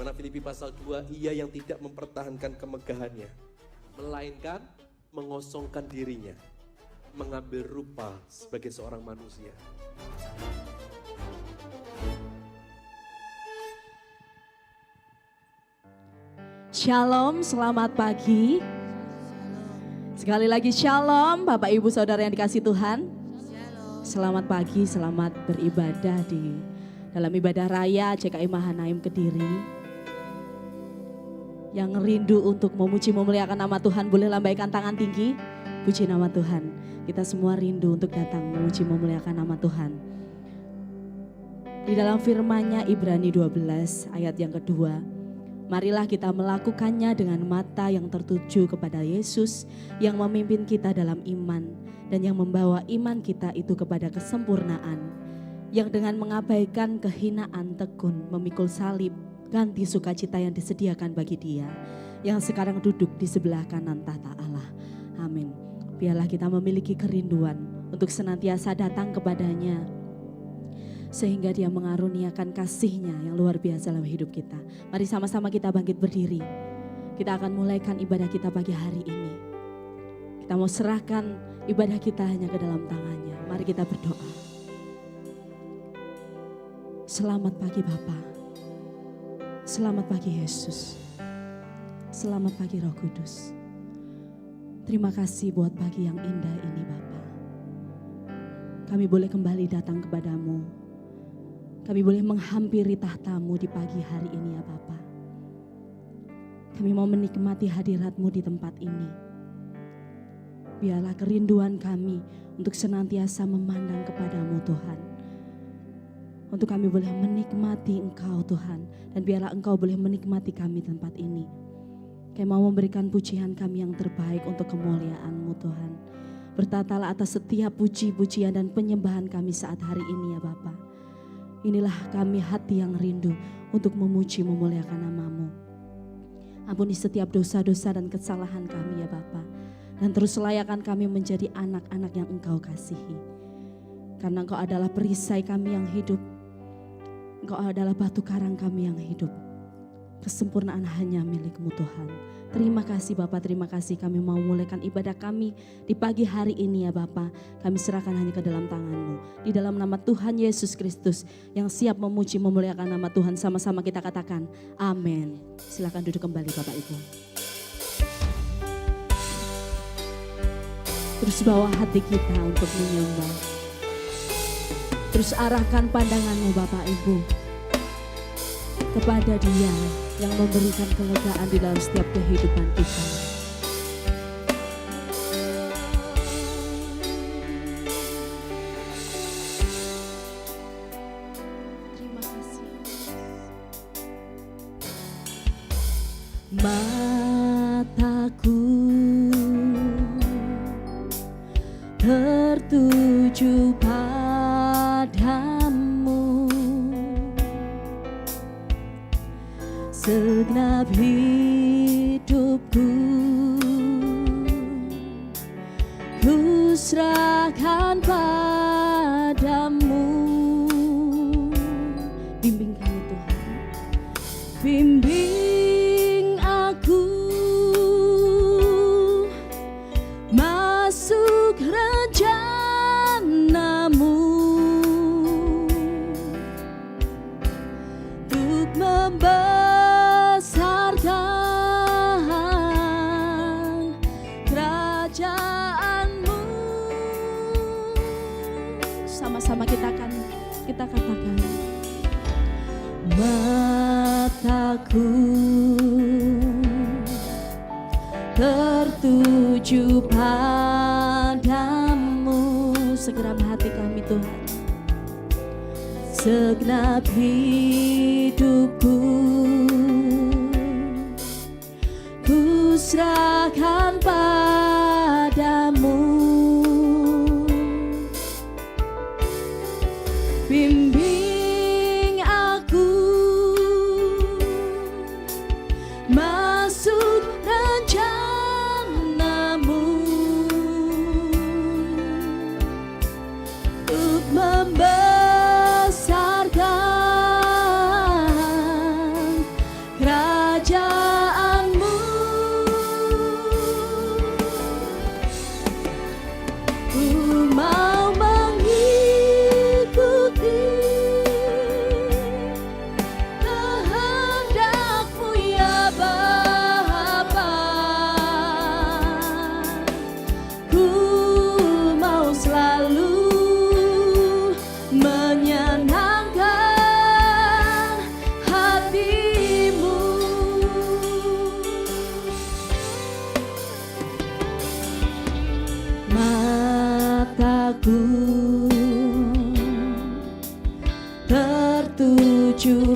Mana Filipi pasal 2, ia yang tidak mempertahankan kemegahannya, melainkan mengosongkan dirinya, mengambil rupa sebagai seorang manusia. Shalom, selamat pagi. Sekali lagi shalom Bapak Ibu Saudara yang dikasihi Tuhan. Selamat pagi, selamat beribadah di dalam ibadah raya CKI Mahanaim Kediri. Yang rindu untuk memuji memuliakan nama Tuhan boleh lambaikan tangan tinggi. Puji nama Tuhan. Kita semua rindu untuk datang memuji memuliakan nama Tuhan. Di dalam firman-Nya Ibrani 12 ayat yang kedua, marilah kita melakukannya dengan mata yang tertuju kepada Yesus yang memimpin kita dalam iman dan yang membawa iman kita itu kepada kesempurnaan, yang dengan mengabaikan kehinaan tekun memikul salib, ganti sukacita yang disediakan bagi Dia yang sekarang duduk di sebelah kanan tahta Allah. Amin. Biarlah kita memiliki kerinduan untuk senantiasa datang kepada-Nya, sehingga Dia mengaruniakan kasih-Nya yang luar biasa dalam hidup kita. Mari sama-sama kita bangkit berdiri. Kita akan mulaikan ibadah kita pagi hari ini. Kita mau serahkan ibadah kita hanya ke dalam tangan-Nya. Mari kita berdoa. Selamat pagi Bapa. Selamat pagi Yesus. Selamat pagi Roh Kudus. Terima kasih buat pagi yang indah ini Bapa. Kami boleh kembali datang kepadamu. Kami boleh menghampiri tahta-Mu di pagi hari ini ya Bapa. Kami mau menikmati hadirat-Mu di tempat ini. Biarlah kerinduan kami untuk senantiasa memandang kepadamu Tuhan. Untuk kami boleh menikmati Engkau Tuhan. Dan biarlah Engkau boleh menikmati kami di tempat ini. Kami mau memberikan pujian kami yang terbaik untuk kemuliaan-Mu Tuhan. Bertatalah atas setiap puji-pujian dan penyembahan kami saat hari ini ya Bapa. Inilah kami hati yang rindu untuk memuji memuliakan nama-Mu. Ampuni setiap dosa-dosa dan kesalahan kami ya Bapa. Dan terus layakan kami menjadi anak-anak yang Engkau kasihi. Karena Engkau adalah perisai kami yang hidup. Engkau adalah batu karang kami yang hidup. Kesempurnaan hanya milik-Mu Tuhan. Terima kasih Bapa, terima kasih kami mau mulaikan ibadah kami di pagi hari ini ya Bapa. Kami serahkan hanya ke dalam tangan-Mu. Di dalam nama Tuhan Yesus Kristus yang siap memuji memuliakan nama Tuhan. Sama-sama kita katakan amin. Silakan duduk kembali Bapak Ibu. Terus bawa hati kita untuk menyembah. Terus arahkan pandangan-Mu Bapak Ibu kepada Dia yang memberikan kelegaan di dalam setiap kehidupan kita. Terima kasih. Mataku tertuju padamu, segenap hidupku ku serahkan padamu. Bimbing kami Tuhan, bimbing aku masuk rencana-Mu untuk membesarkan kerajaan-Mu. Sama-sama kita katakan, mataku tertuju padamu. Segenap hati kami Tuhan, segenap hidupku ku serahkan padamu. Bimbing aku masuk rencana-Mu untuk membesarkan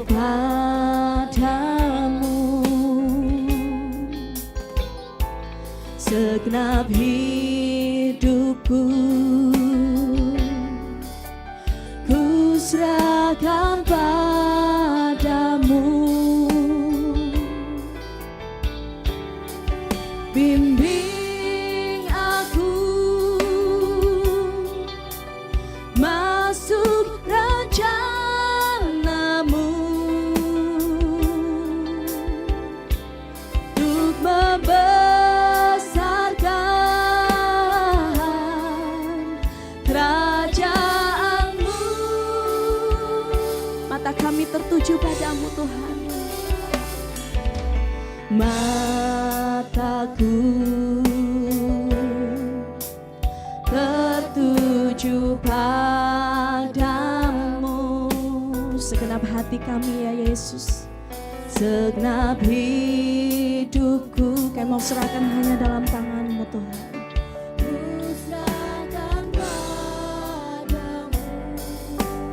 padamu segenap hidupku, ku serahkan padamu. Bimbing aku masuk rencanamu untuk membesarkan kerajaanmu. Mata kami tertuju padamu Tuhan. Mataku tertuju padamu, segenap hati kami ya Yesus, segenap hidupku kami mau serahkan hanya dalam tangan-Mu Tuhan.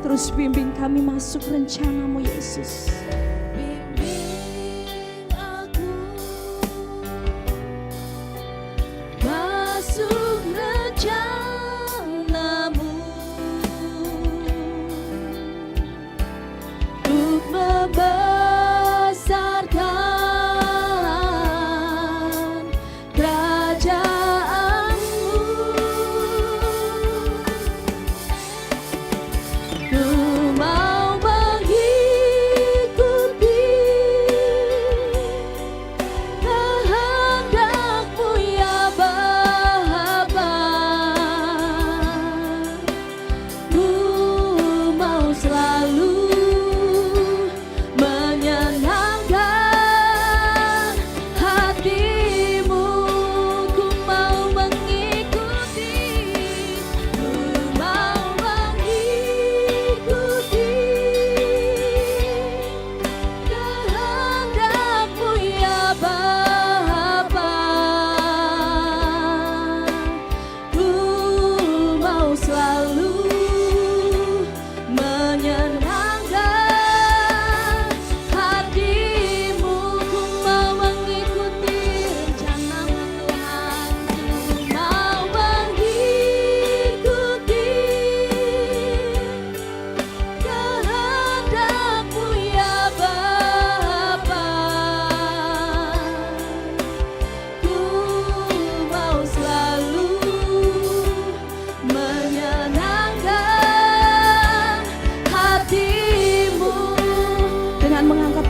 Terus bimbing kami masuk rencana-Mu Yesus.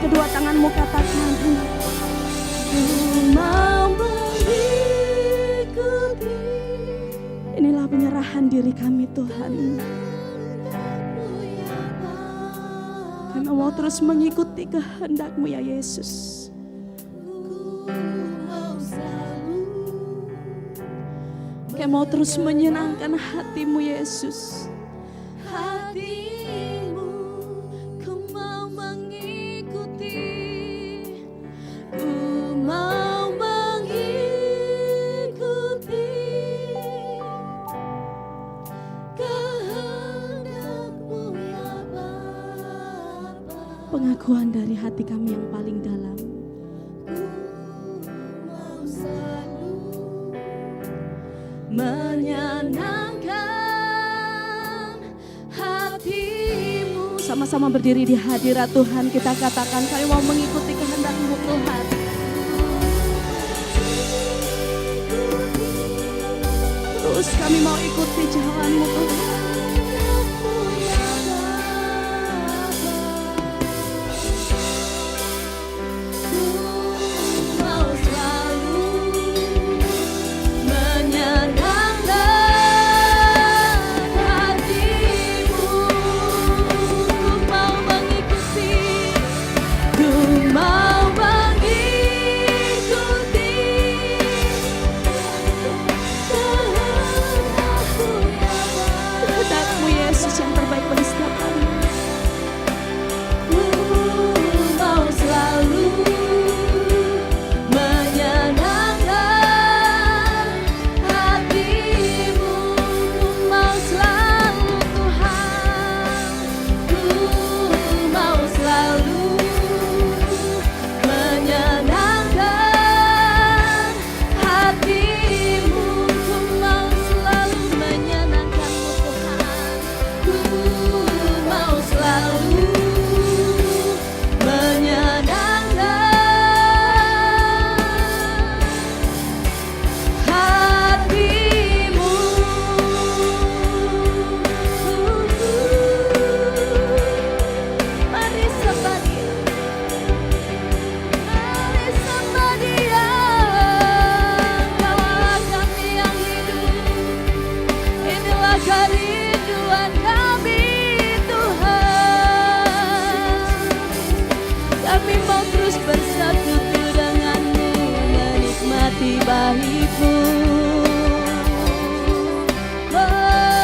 Kedua tanganmu katakan, ku mau mengikuti. Inilah penyerahan diri kami Tuhan. Kami mau terus mengikuti kehendak-Mu ya Yesus. Kami mau terus menyenangkan hati-Mu Yesus. Pengakuan dari hati kami yang paling dalam. Menyenangkan hati-Mu. Sama-sama berdiri di hadirat Tuhan, kita katakan kami mau mengikuti kehendak-Mu Tuhan. Terus kami mau ikuti jalan-Mu Tuhan. Kami mau terus bersekutu denganmu, menikmati baik-Mu. Haleluya.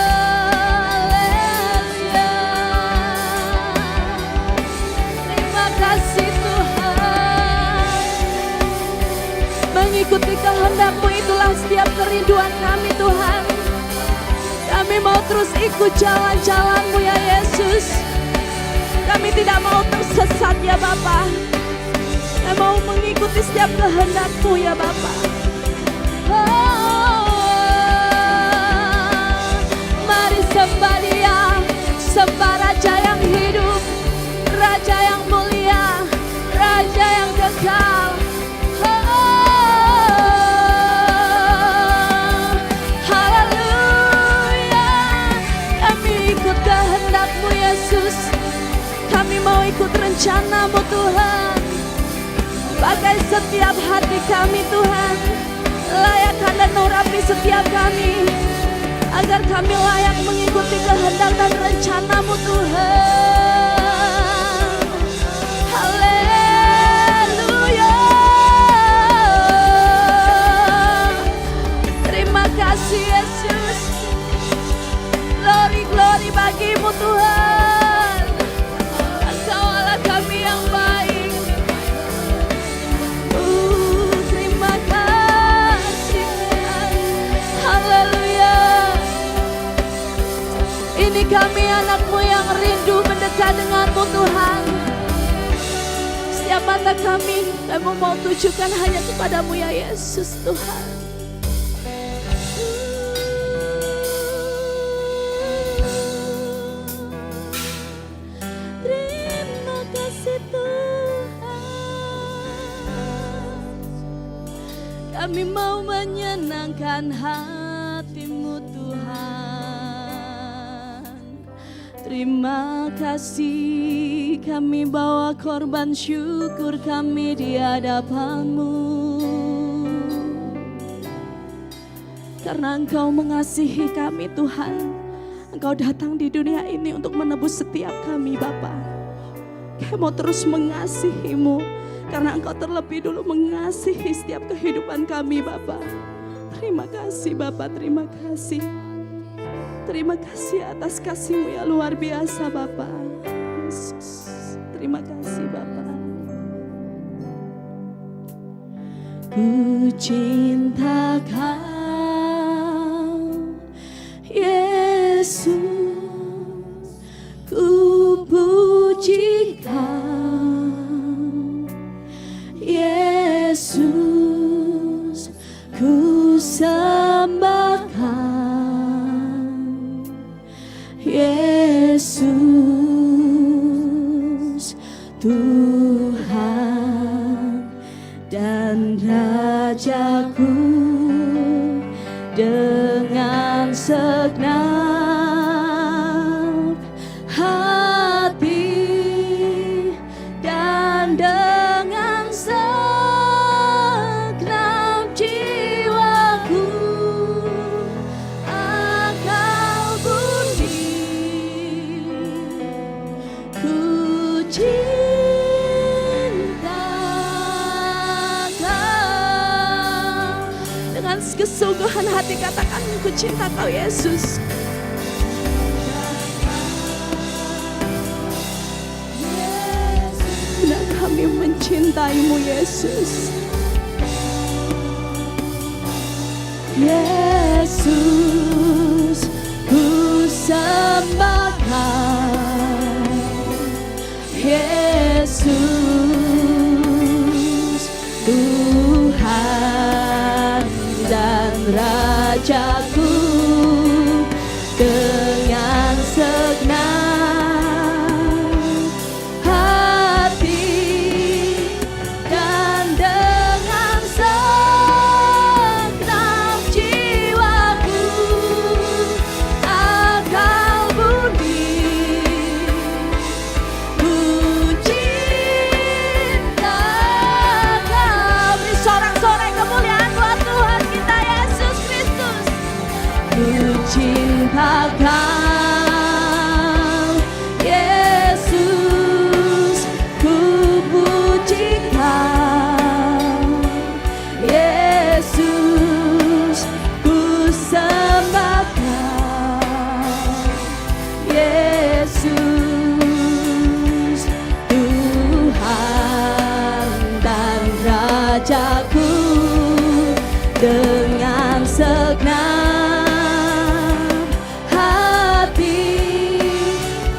Terima kasih Tuhan. Mengikuti kehendak-Mu itulah setiap kerinduan kami Tuhan. Kami mau terus ikut jalan-jalan-Mu ya Yesus. Kami tidak mau tersesat ya Bapa. Kami mau mengikuti setiap kehendak-Mu ya Bapa. Mari sembah Dia, sembah Raja yang hidup, Raja yang mulia, Raja yang kekal. Haleluya. Kami ikut kehendak-Mu Yesus. Kami mau ikut rencana-Mu Tuhan. Pakai setiap hati kami Tuhan. Layakkan dan urapi setiap kami, agar kami layak mengikuti kehendak dan rencana-Mu Tuhan. Haleluya. Terima kasih Yesus. Glory, glory bagi-Mu Tuhan. Engkau Allah kami yang baik. Terima kasih Tuhan. Haleluya. Ini kami anak-Mu yang rindu mendekat dengan-Mu Tuhan. Setiap mata kami mau tujukan hanya kepada-Mu ya Yesus Tuhan. Terima kasih Tuhan. Kami mau menyenangkan hati-Mu Tuhan. Terima kasih, kami bawa korban syukur kami di hadapan-Mu. Karena Engkau mengasihi kami Tuhan. Engkau datang di dunia ini untuk menebus setiap kami Bapa. Kami mau terus mengasihi-Mu, karena Engkau terlebih dulu mengasihi setiap kehidupan kami Bapa. Terima kasih Bapa, terima kasih. Terima kasih atas kasih-Mu yang luar biasa Bapa. Yesus, terima kasih Bapa. Ku cinta Kau Yesus, ku puji Kau Yesus, ku sembah Kau Yesus, Tuhan dan Rajaku. Dengan segenap hati dan dengan segenap jiwaku, akal budi ku cinta Kau. Dengan kesungguhan hati katakan, ku cinta Kau Yesus. Dan kami mencintai-Mu Yesus. Yesus, ku sembah Kau Yesus, Tuhan dan Rajaku. Dengan segenap hati dan dengan segenap jiwaku, akal budi ku cinta Kau. Beri sorak-sorai kemuliaan buat Tuhan kita Yesus Kristus. Ku cinta Kau Yesus, ku dengan segenap hati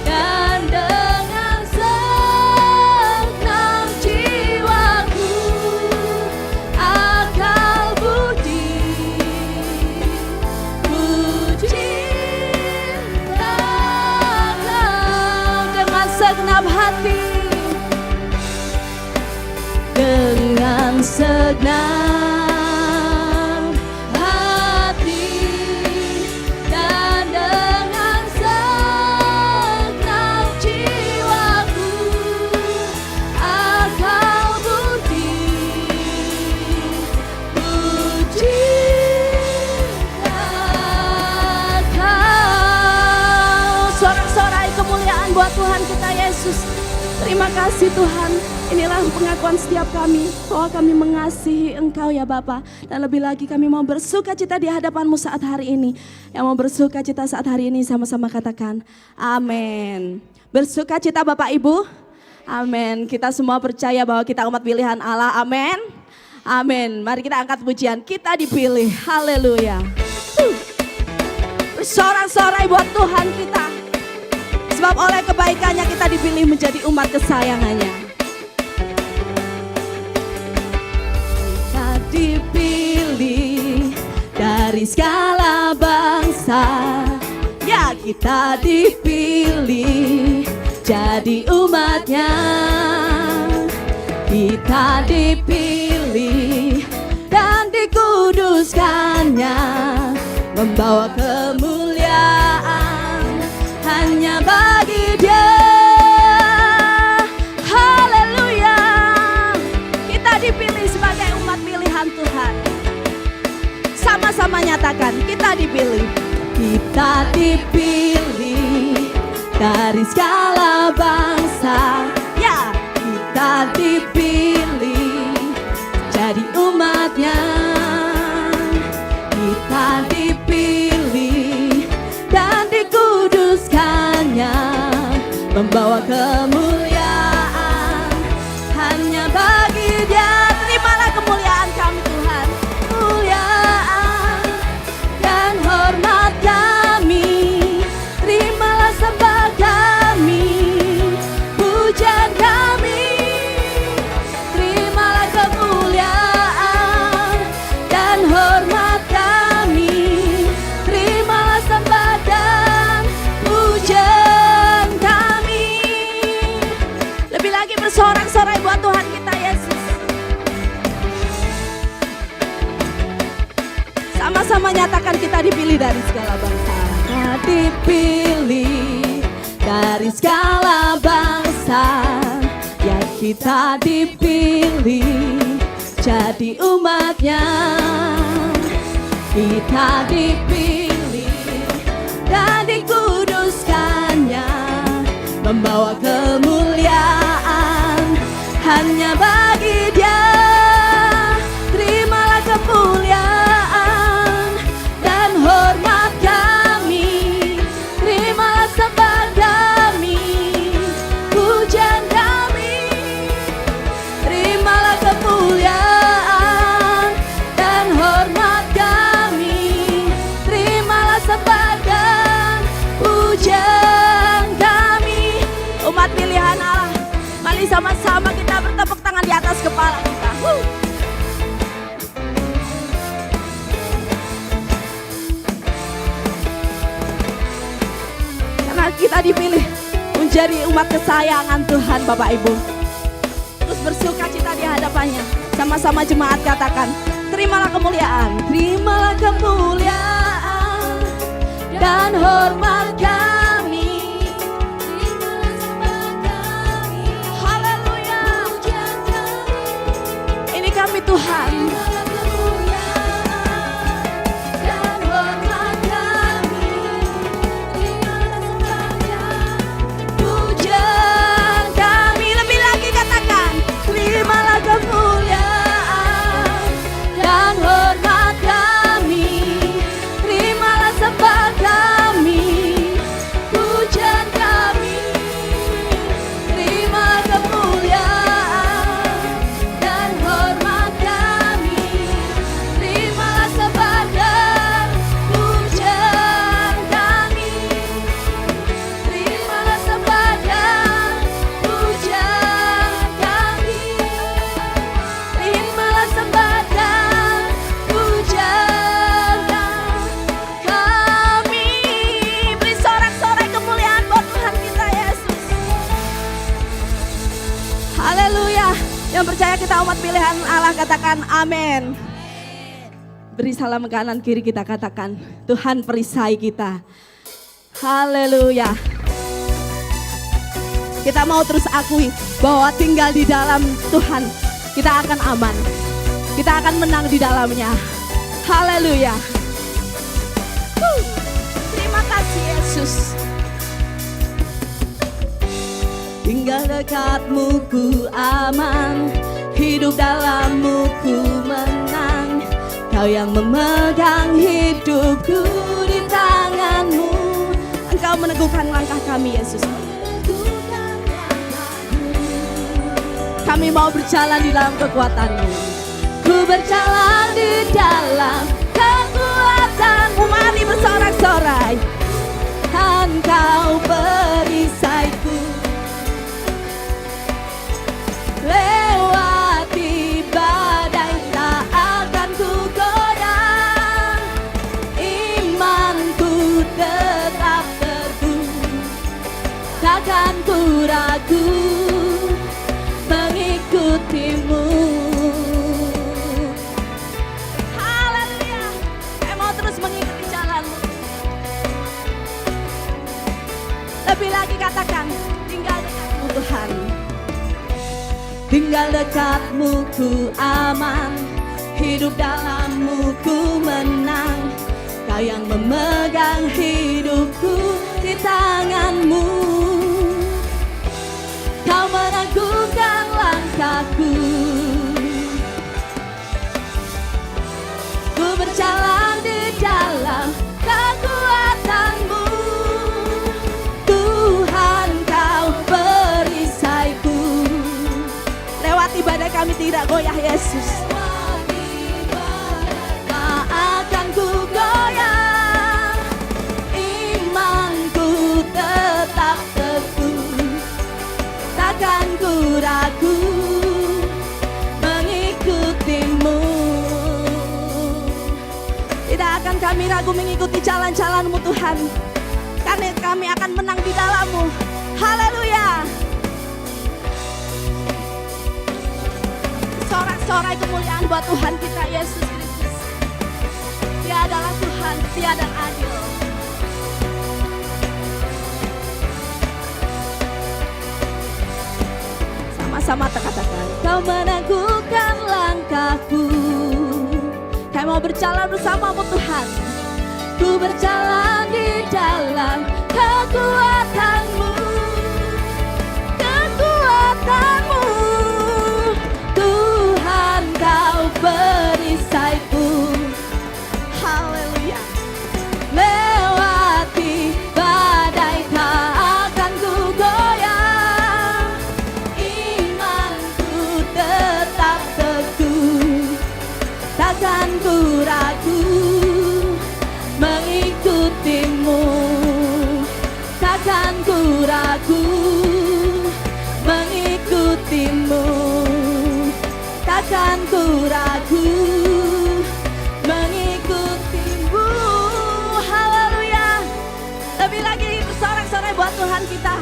dan dengan segenap jiwaku, akal budi cintakan dengan segenap hati, dengan segenap hati dan dengan segenap jiwaku, akal budi cintakan. Sorak-sorai kemuliaan buat Tuhan kita Yesus. Terima kasih Tuhan. Inilah pengakuan setiap kami bahwa kami mengasihi Engkau ya Bapa. Dan lebih lagi kami mau bersuka cita di hadapan-Mu saat hari ini. Yang mau bersuka cita saat hari ini sama-sama katakan amin. Bersuka cita Bapak Ibu. Amin. Kita semua percaya bahwa kita umat pilihan Allah. Amin. Amin. Mari kita angkat pujian. Kita dipilih. Haleluya. Bersorak-sorai buat Tuhan kita. Sebab oleh kebaikannya kita dipilih menjadi umat kesayangannya. Kita dipilih dari segala bangsa. Ya kita dipilih jadi umatnya. Kita dipilih dan dikuduskannya, membawa kemuliaan hanya bagi Dia. Haleluya. Kita dipilih sebagai umat pilihan Tuhan. Sama-sama nyatakan, kita dipilih. Kita dipilih dari segala bangsa. Ya, kita dipilih jadi umatnya. Kita dipilih dan dikuduskannya, membawa kemuliaan hanya bagi Dia. Terimalah kemuliaan kami Tuhan, kemuliaan dan hormat kami. Terimalah sembah kami, pujian kami. Terimalah kemuliaan dan hormat kami. Terimalah sembah dan pujian kami. Lebih lagi bersorak-sorai buat Tuhan kita Yesus. Sama-sama nyatakan kita dipilih dari segala bangsa. Kita dipilih dari segala bangsa. Ya kita dipilih jadi umatnya. Kita dipilih dan dikuduskannya, membawa kemuliaan hanya bagi Dia. Terimalah kemuliaan dan hormat kami. Terimalah sembah kami, pujian kami. Terimalah kemuliaan dan hormat kami. Terimalah sembah dan pujian kami. Umat pilihan Allah, mari sama-sama kita bertepuk tangan di atas kepala kita. Karena kita dipilih menjadi umat kesayangan Tuhan Bapak Ibu. Terus bersuka cita di hadapannya. Sama-sama jemaat katakan, terimalah kemuliaan. Terimalah kemuliaan dan hormat kami. Terimalah sembah kami. Haleluya. Ini kami Tuhan. Terimalah kemuliaan dan hormat kami. Yang percaya kita umat pilihan Allah katakan amin. Beri salam kanan kiri kita katakan Tuhan perisai kita. Haleluya. Kita mau terus akui bahwa tinggal di dalam Tuhan kita akan aman. Kita akan menang di dalamnya. Haleluya. Terima kasih Yesus. Tinggal dekatmu ku aman, hidup dalammu ku menang. Kau yang memegang hidupku di tanganmu. Engkau meneguhkan langkah kami Yesus. Kami mau berjalan di dalam kekuatan-Mu. Ku berjalan di dalam kekuatan-Mu. Mari bersorak-sorai. Engkau perisaiku. Lewati badai tak akan ku goyang. Imanku tetap teguh, takkan ku ragu mengikutimu. Haleluya. Saya mau terus mengikuti jalanmu. Lebih lagi katakan, tinggal dekatmu Tuhan. Tinggal dekatmu ku aman, hidup dalammu ku menang. Kau yang memegang hidupku di tanganmu. Kau meneguhkan langkahku. Ku berjalan di dalam kekuatan-Mu. Tuhan Kau perisaiku. Lewati badai kami tidak goyah Yesus. Tak akan ku goyah. Imanku tetap teguh, takkan ku ragu mengikutimu. Tidak akan kami ragu mengikuti jalan-jalan-Mu Tuhan, karena kami akan menang di dalam-Mu. Haleluya. Sorak-sorai kemuliaan buat Tuhan kita Yesus Kristus. Dia adalah Tuhan, Dia dan adil. Sama-sama katakan, Kau meneguhkan langkahku. Kau mau berjalan bersama-Mu Tuhan. Ku berjalan di dalam kekuatan-Mu. Kekuatan-Mu. Tuhan Kau perisaiku. Haleluya. Lewati badai tak akan ku goyah. Imanku tetap teguh, takkan ku ragu mengikutimu. Takkan ku ragu mengikutimu. Takkan ku ragu mengikutimu. Haleluya. Lebih lagi bersorak-sorai buat Tuhan kita,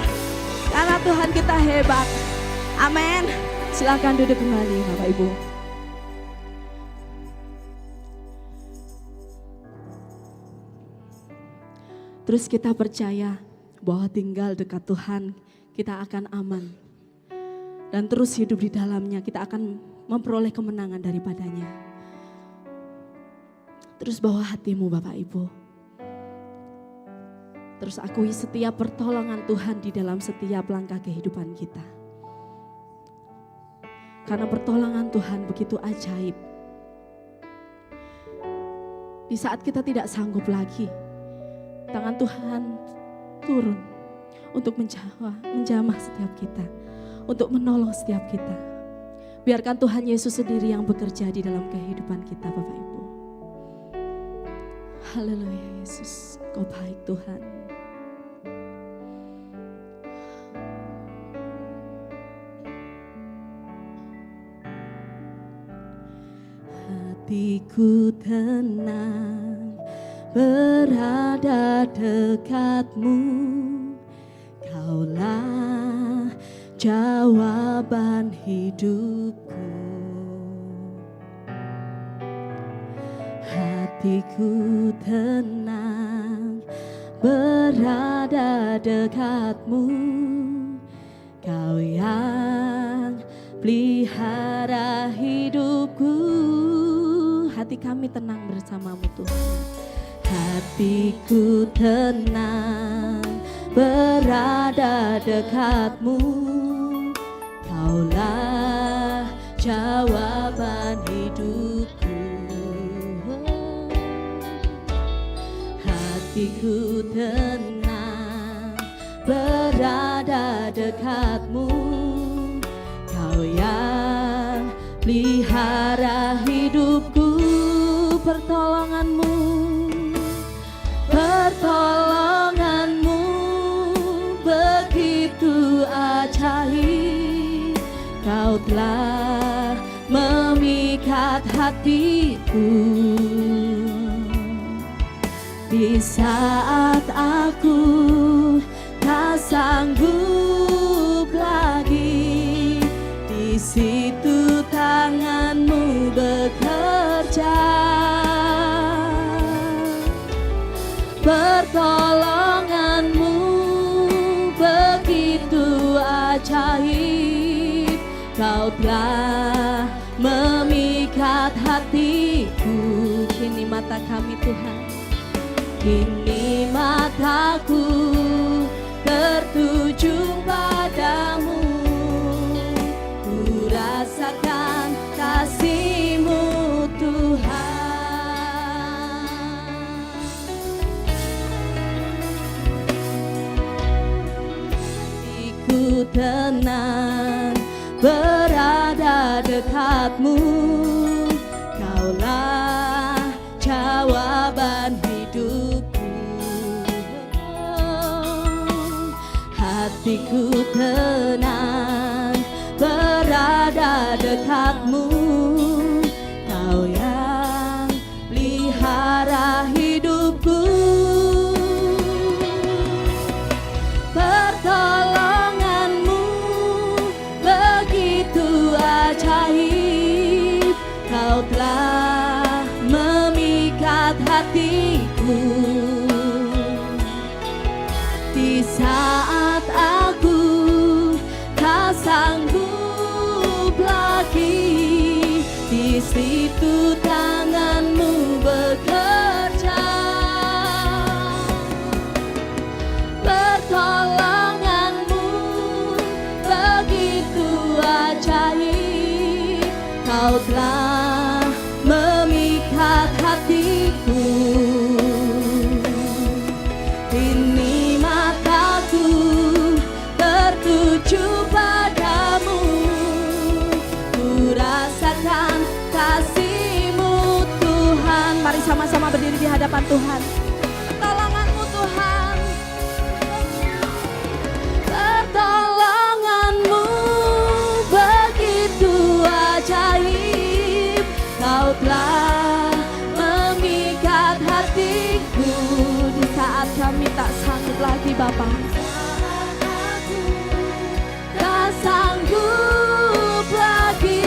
karena Tuhan kita hebat. Amin. Silakan duduk kembali Bapak Ibu. Terus kita percaya bahwa tinggal dekat Tuhan kita akan aman. Dan terus hidup di dalamnya kita akan memperoleh kemenangan daripadanya. Terus bawa hatimu Bapak Ibu. Terus akui setiap pertolongan Tuhan di dalam setiap langkah kehidupan kita. Karena pertolongan Tuhan begitu ajaib. Di saat kita tidak sanggup lagi, tangan Tuhan turun untuk menjamah setiap kita, untuk menolong setiap kita. Biarkan Tuhan Yesus sendiri yang bekerja di dalam kehidupan kita Bapak Ibu. Haleluya Yesus, Kau baik Tuhan. Hatiku tenang berada dekatmu. Kaulah jawaban hidupku. Hatiku tenang berada dekatmu, Kau yang pelihara hidupku. Hati kami tenang bersamamu Tuhan. Hatiku tenang berada dekatmu, Kaulah jawaban hidupku. Hatiku tenang berada dekatmu, Kau yang pelihara hidupku. Pertolonganmu, pertolonganmu begitu ajaib. Kau telah memikat hatiku di saat aku tak sanggup lagi. Di situ tanganmu bekerja, pertolonganmu begitu ajaib. Kau telah memikat hatiku. Kini mata kami Tuhan, kini mataku tertuju padamu. Ku rasakan kasih-Mu Tuhan. Hatiku tenang berada dekatmu, Kaulah jawaban hidupku. Hatiku tenang berada dekatmu, Kau yang pelihara hidupku. Pertolonganmu begitu ajaib. Kau telah memikat hatiku di saat aku tak sanggup lagi. Di situ tanganmu bekerja, pertolonganmu begitu ajaib. Kau telah memikat hatiku. Kini mataku tertuju padamu. Ku rasakan kasih-Mu Tuhan. Mari sama-sama berdiri di hadapan Tuhan. Pertolongan-Mu Tuhan, pertolongan-Mu begitu ajaib. Kau telah memikat hatiku di saat kami tak sanggup lagi Bapa. Tak sanggup lagi,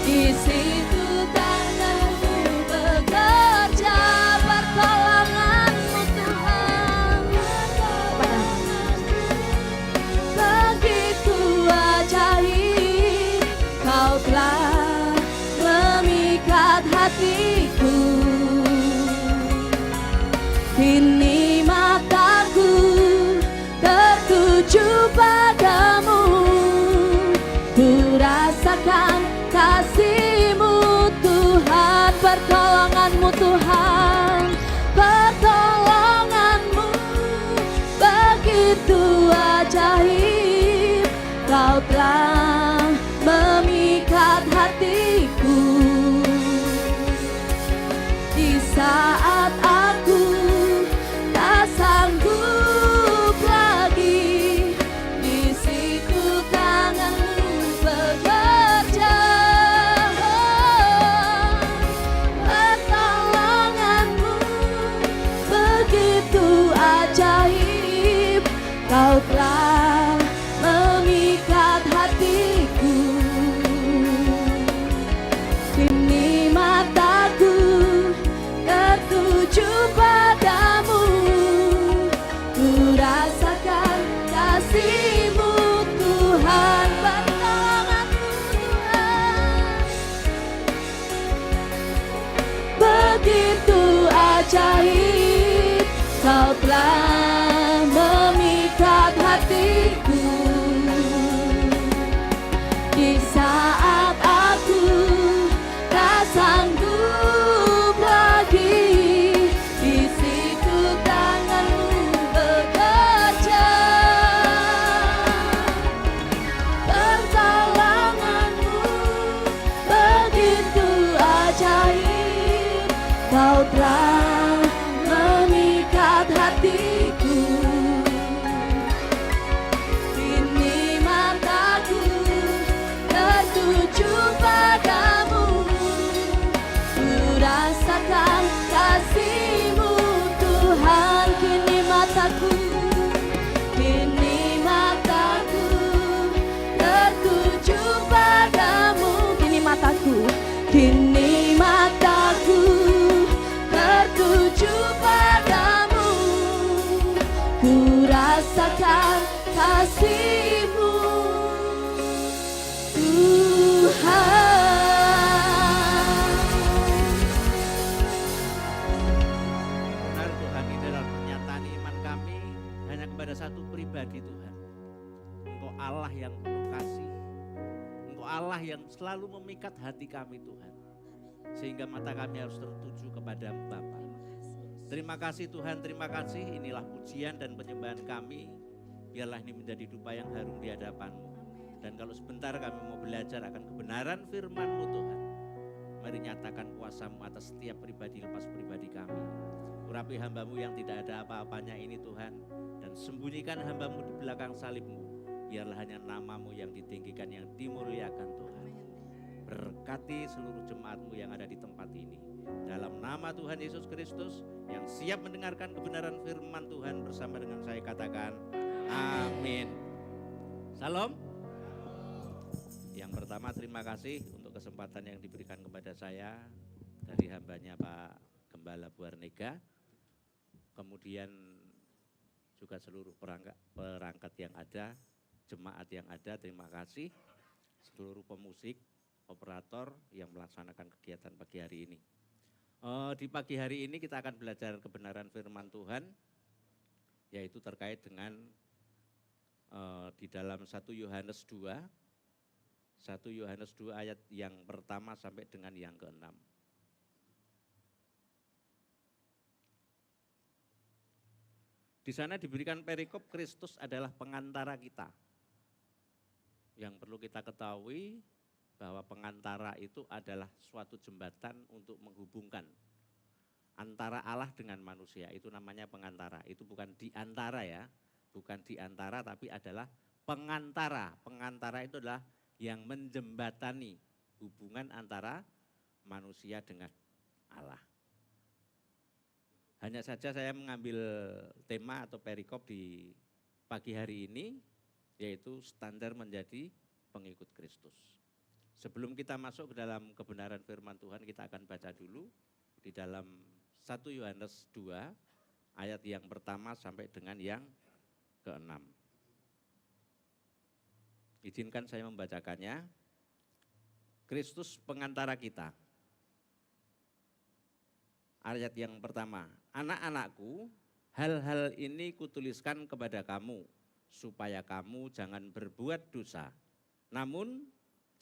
di situ tangan-Mu bekerja. Pertolongan-Mu Tuhan begitu ajaib. Kau telah memikat hatiku. Kini mataku tertuju padamu. Ku rasakan kasih-Mu Tuhan. Pertolongan-Mu Tuhan, pertolongan-Mu begitu ajaib. Kau telah memikat hatiku di saat aku tak sanggup lagi. Di situ tangan-Mu bekerja, ajaib, Kau telah memikat hatiku. Di saat aku tak sanggup lagi, di situ tanganmu bekerja. Pertolonganmu begitu ajaib, Kau telah memikat hatiku. Kini mataku tertuju padamu, ku rasakan kasih-Mu Tuhan. Kini mataku tertuju padamu. Kini mataku tertuju padamu, ku rasakan kasih-Mu Tuhan. Benar Tuhan, ini adalah pernyataan iman kami hanya kepada satu pribadi Tuhan. Engkau Allah yang penuh kasih, Engkau Allah yang selalu memikat hati kami Tuhan. Sehingga mata kami harus tertuju kepada Bapa. Terima kasih Tuhan, terima kasih. Inilah pujian dan penyembahan kami. Biarlah ini menjadi dupa yang harum di hadapan-Mu. Dan kalau sebentar kami mau belajar akan kebenaran firman-Mu Tuhan, mari nyatakan kuasa-Mu atas setiap pribadi lepas pribadi kami. Urapi hamba-Mu yang tidak ada apa-apanya ini Tuhan, dan sembunyikan hamba-Mu di belakang salib-Mu. Biarlah hanya nama-Mu yang ditinggikan, yang dimuliakan Tuhan. Berkati seluruh jemaat-Mu yang ada di tempat ini. Dalam nama Tuhan Yesus Kristus yang siap mendengarkan kebenaran firman Tuhan bersama dengan saya katakan amin. Salam. Yang pertama terima kasih untuk kesempatan yang diberikan kepada saya dari hambanya Pak Gembala Buarnega. Kemudian juga seluruh perangkat yang ada, jemaat yang ada, terima kasih. Seluruh pemusik, operator yang melaksanakan kegiatan pagi hari ini. Di pagi hari ini kita akan belajar kebenaran firman Tuhan, yaitu terkait dengan di dalam 1 Yohanes 2, 1 Yohanes 2 ayat yang pertama sampai dengan yang ke-6. Di sana diberikan perikop Kristus adalah pengantara kita. Yang perlu kita ketahui bahwa pengantara itu adalah suatu jembatan untuk menghubungkan antara Allah dengan manusia. Itu namanya pengantara. Itu bukan diantara ya, bukan diantara tapi adalah pengantara. Pengantara itu adalah yang menjembatani hubungan antara manusia dengan Allah. Hanya saja saya mengambil tema atau perikop di pagi hari ini, yaitu standar menjadi pengikut Kristus. Sebelum kita masuk ke dalam kebenaran firman Tuhan, kita akan baca dulu di dalam 1 Yohanes 2 ayat yang pertama sampai dengan yang ke-6. Izinkan saya membacakannya. Kristus pengantara kita. Ayat yang pertama, anak-anakku, hal-hal ini kutuliskan kepada kamu, supaya kamu jangan berbuat dosa. Namun,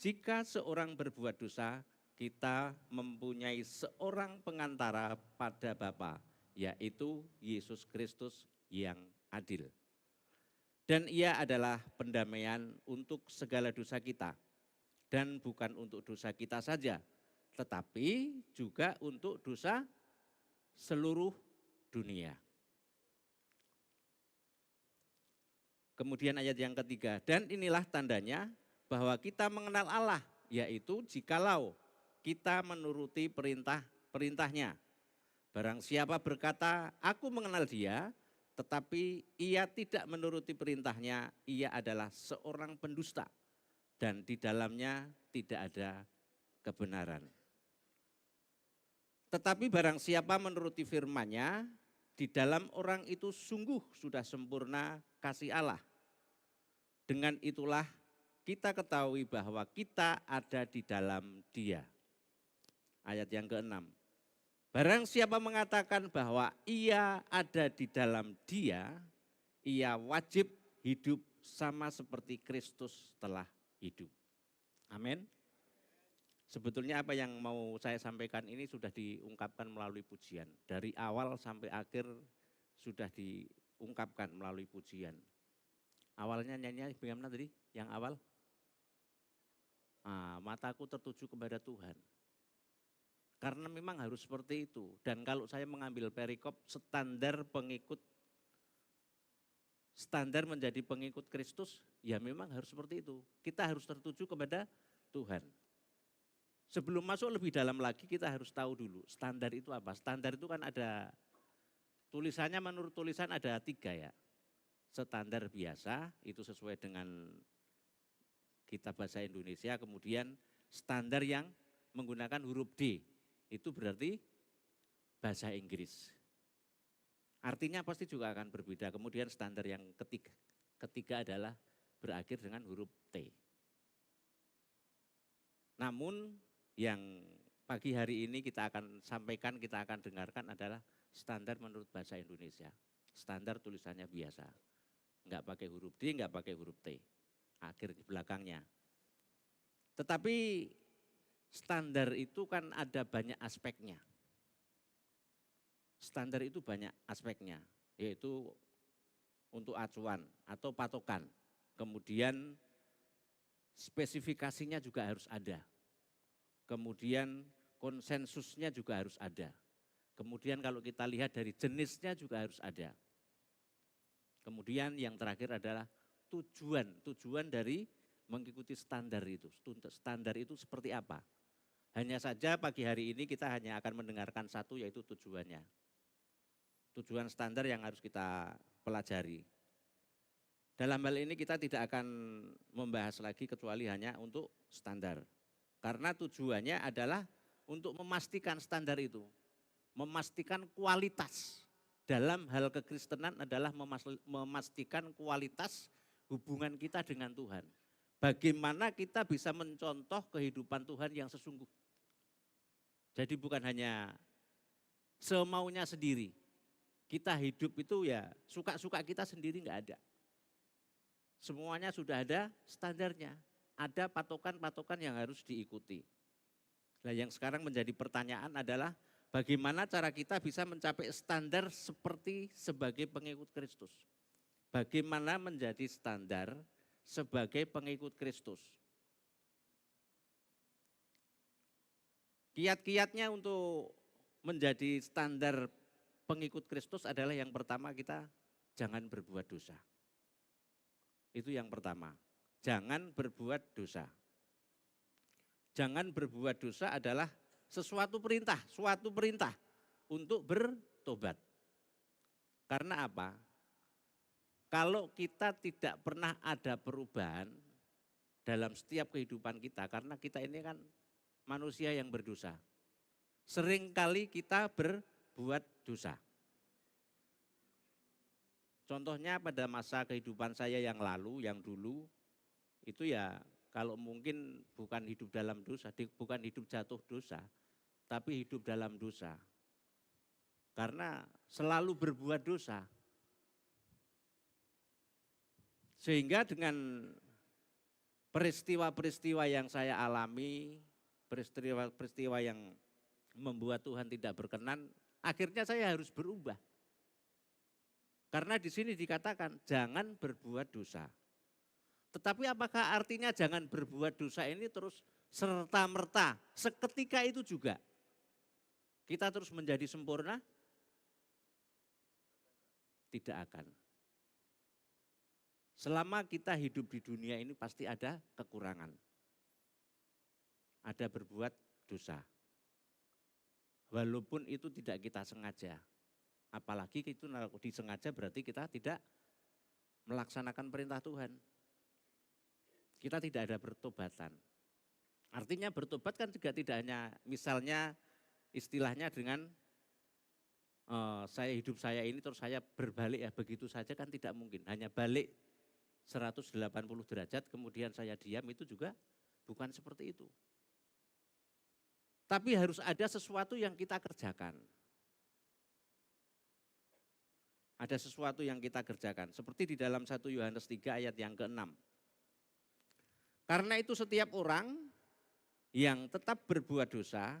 jika seorang berbuat dosa, kita mempunyai seorang pengantara pada Bapa, yaitu Yesus Kristus yang adil. Dan ia adalah pendamaian untuk segala dosa kita. Dan bukan untuk dosa kita saja, tetapi juga untuk dosa seluruh dunia. Kemudian ayat yang ketiga, dan inilah tandanya bahwa kita mengenal Allah, yaitu jikalau kita menuruti perintah-perintahnya. Barang siapa berkata, aku mengenal dia, tetapi ia tidak menuruti perintahnya, ia adalah seorang pendusta, dan di dalamnya tidak ada kebenaran. Tetapi barang siapa menuruti firman-Nya, di dalam orang itu sungguh sudah sempurna kasih Allah. Dengan itulah kita ketahui bahwa kita ada di dalam Dia. Ayat yang ke-6. Barang siapa mengatakan bahwa ia ada di dalam dia, ia wajib hidup sama seperti Kristus telah hidup. Amin. Sebetulnya apa yang mau saya sampaikan ini sudah diungkapkan melalui pujian. Dari awal sampai akhir sudah diungkapkan melalui pujian. Awalnya nyanyi bagaimana tadi? Yang awal? Mataku tertuju kepada Tuhan. Karena memang harus seperti itu. Dan kalau saya mengambil perikop standar menjadi pengikut Kristus, ya memang harus seperti itu. Kita harus tertuju kepada Tuhan. Sebelum masuk lebih dalam lagi kita harus tahu dulu standar itu apa. Standar itu kan ada, tulisannya menurut tulisan ada 3 ya. Standar biasa itu sesuai dengan kitab bahasa Indonesia, kemudian standar yang menggunakan huruf D, itu berarti bahasa Inggris. Artinya pasti juga akan berbeda. Kemudian standar yang ketiga adalah berakhir dengan huruf T. Namun yang pagi hari ini kita akan sampaikan, kita akan dengarkan adalah standar menurut bahasa Indonesia. Standar tulisannya biasa. Enggak pakai huruf D, enggak pakai huruf T. Akhir di belakangnya. Tetapi standar itu kan ada banyak aspeknya. Standar itu banyak aspeknya, yaitu untuk acuan atau patokan. Kemudian spesifikasinya juga harus ada. Kemudian konsensusnya juga harus ada. Kemudian kalau kita lihat dari jenisnya juga harus ada. Kemudian yang terakhir adalah tujuan dari mengikuti standar itu. Standar itu seperti apa? Hanya saja pagi hari ini kita hanya akan mendengarkan satu, yaitu tujuannya. Tujuan standar yang harus kita pelajari. Dalam hal ini kita tidak akan membahas lagi kecuali hanya untuk standar. Karena tujuannya adalah untuk memastikan standar itu. Memastikan kualitas. Dalam hal kekristenan adalah memastikan kualitas hubungan kita dengan Tuhan. Bagaimana kita bisa mencontoh kehidupan Tuhan yang sesungguh. Jadi bukan hanya semaunya sendiri. Kita hidup itu ya suka-suka kita sendiri enggak ada. Semuanya sudah ada standarnya. Ada patokan-patokan yang harus diikuti. Nah yang sekarang menjadi pertanyaan adalah bagaimana cara kita bisa mencapai standar sebagai pengikut Kristus. Bagaimana menjadi standar sebagai pengikut Kristus. Kiat-kiatnya untuk menjadi standar pengikut Kristus adalah yang pertama kita jangan berbuat dosa. Itu yang pertama. Jangan berbuat dosa. Jangan berbuat dosa adalah suatu perintah untuk bertobat. Karena apa? Kalau kita tidak pernah ada perubahan dalam setiap kehidupan kita, karena kita ini kan manusia yang berdosa. Seringkali kita berbuat dosa. Contohnya pada masa kehidupan saya yang lalu, yang dulu, itu ya kalau mungkin bukan hidup dalam dosa, bukan hidup jatuh dosa, tapi hidup dalam dosa. Karena selalu berbuat dosa. Sehingga dengan peristiwa-peristiwa yang saya alami, peristiwa-peristiwa yang membuat Tuhan tidak berkenan, akhirnya saya harus berubah. Karena di sini dikatakan jangan berbuat dosa. Tetapi apakah artinya jangan berbuat dosa ini terus serta-merta seketika itu juga kita terus menjadi sempurna? Tidak akan. Selama kita hidup di dunia ini pasti ada kekurangan. Ada berbuat dosa. Walaupun itu tidak kita sengaja. Apalagi itu disengaja berarti kita tidak melaksanakan perintah Tuhan. Kita tidak ada bertobatan. Artinya bertobat kan juga tidak hanya misalnya istilahnya dengan hidup saya ini terus saya berbalik ya begitu saja kan tidak mungkin. Hanya balik 180 derajat kemudian saya diam itu juga bukan seperti itu. Tapi harus ada sesuatu yang kita kerjakan. Ada sesuatu yang kita kerjakan. Seperti di dalam 1 Yohanes 3 ayat yang ke-6. Karena itu setiap orang yang tetap berbuat dosa,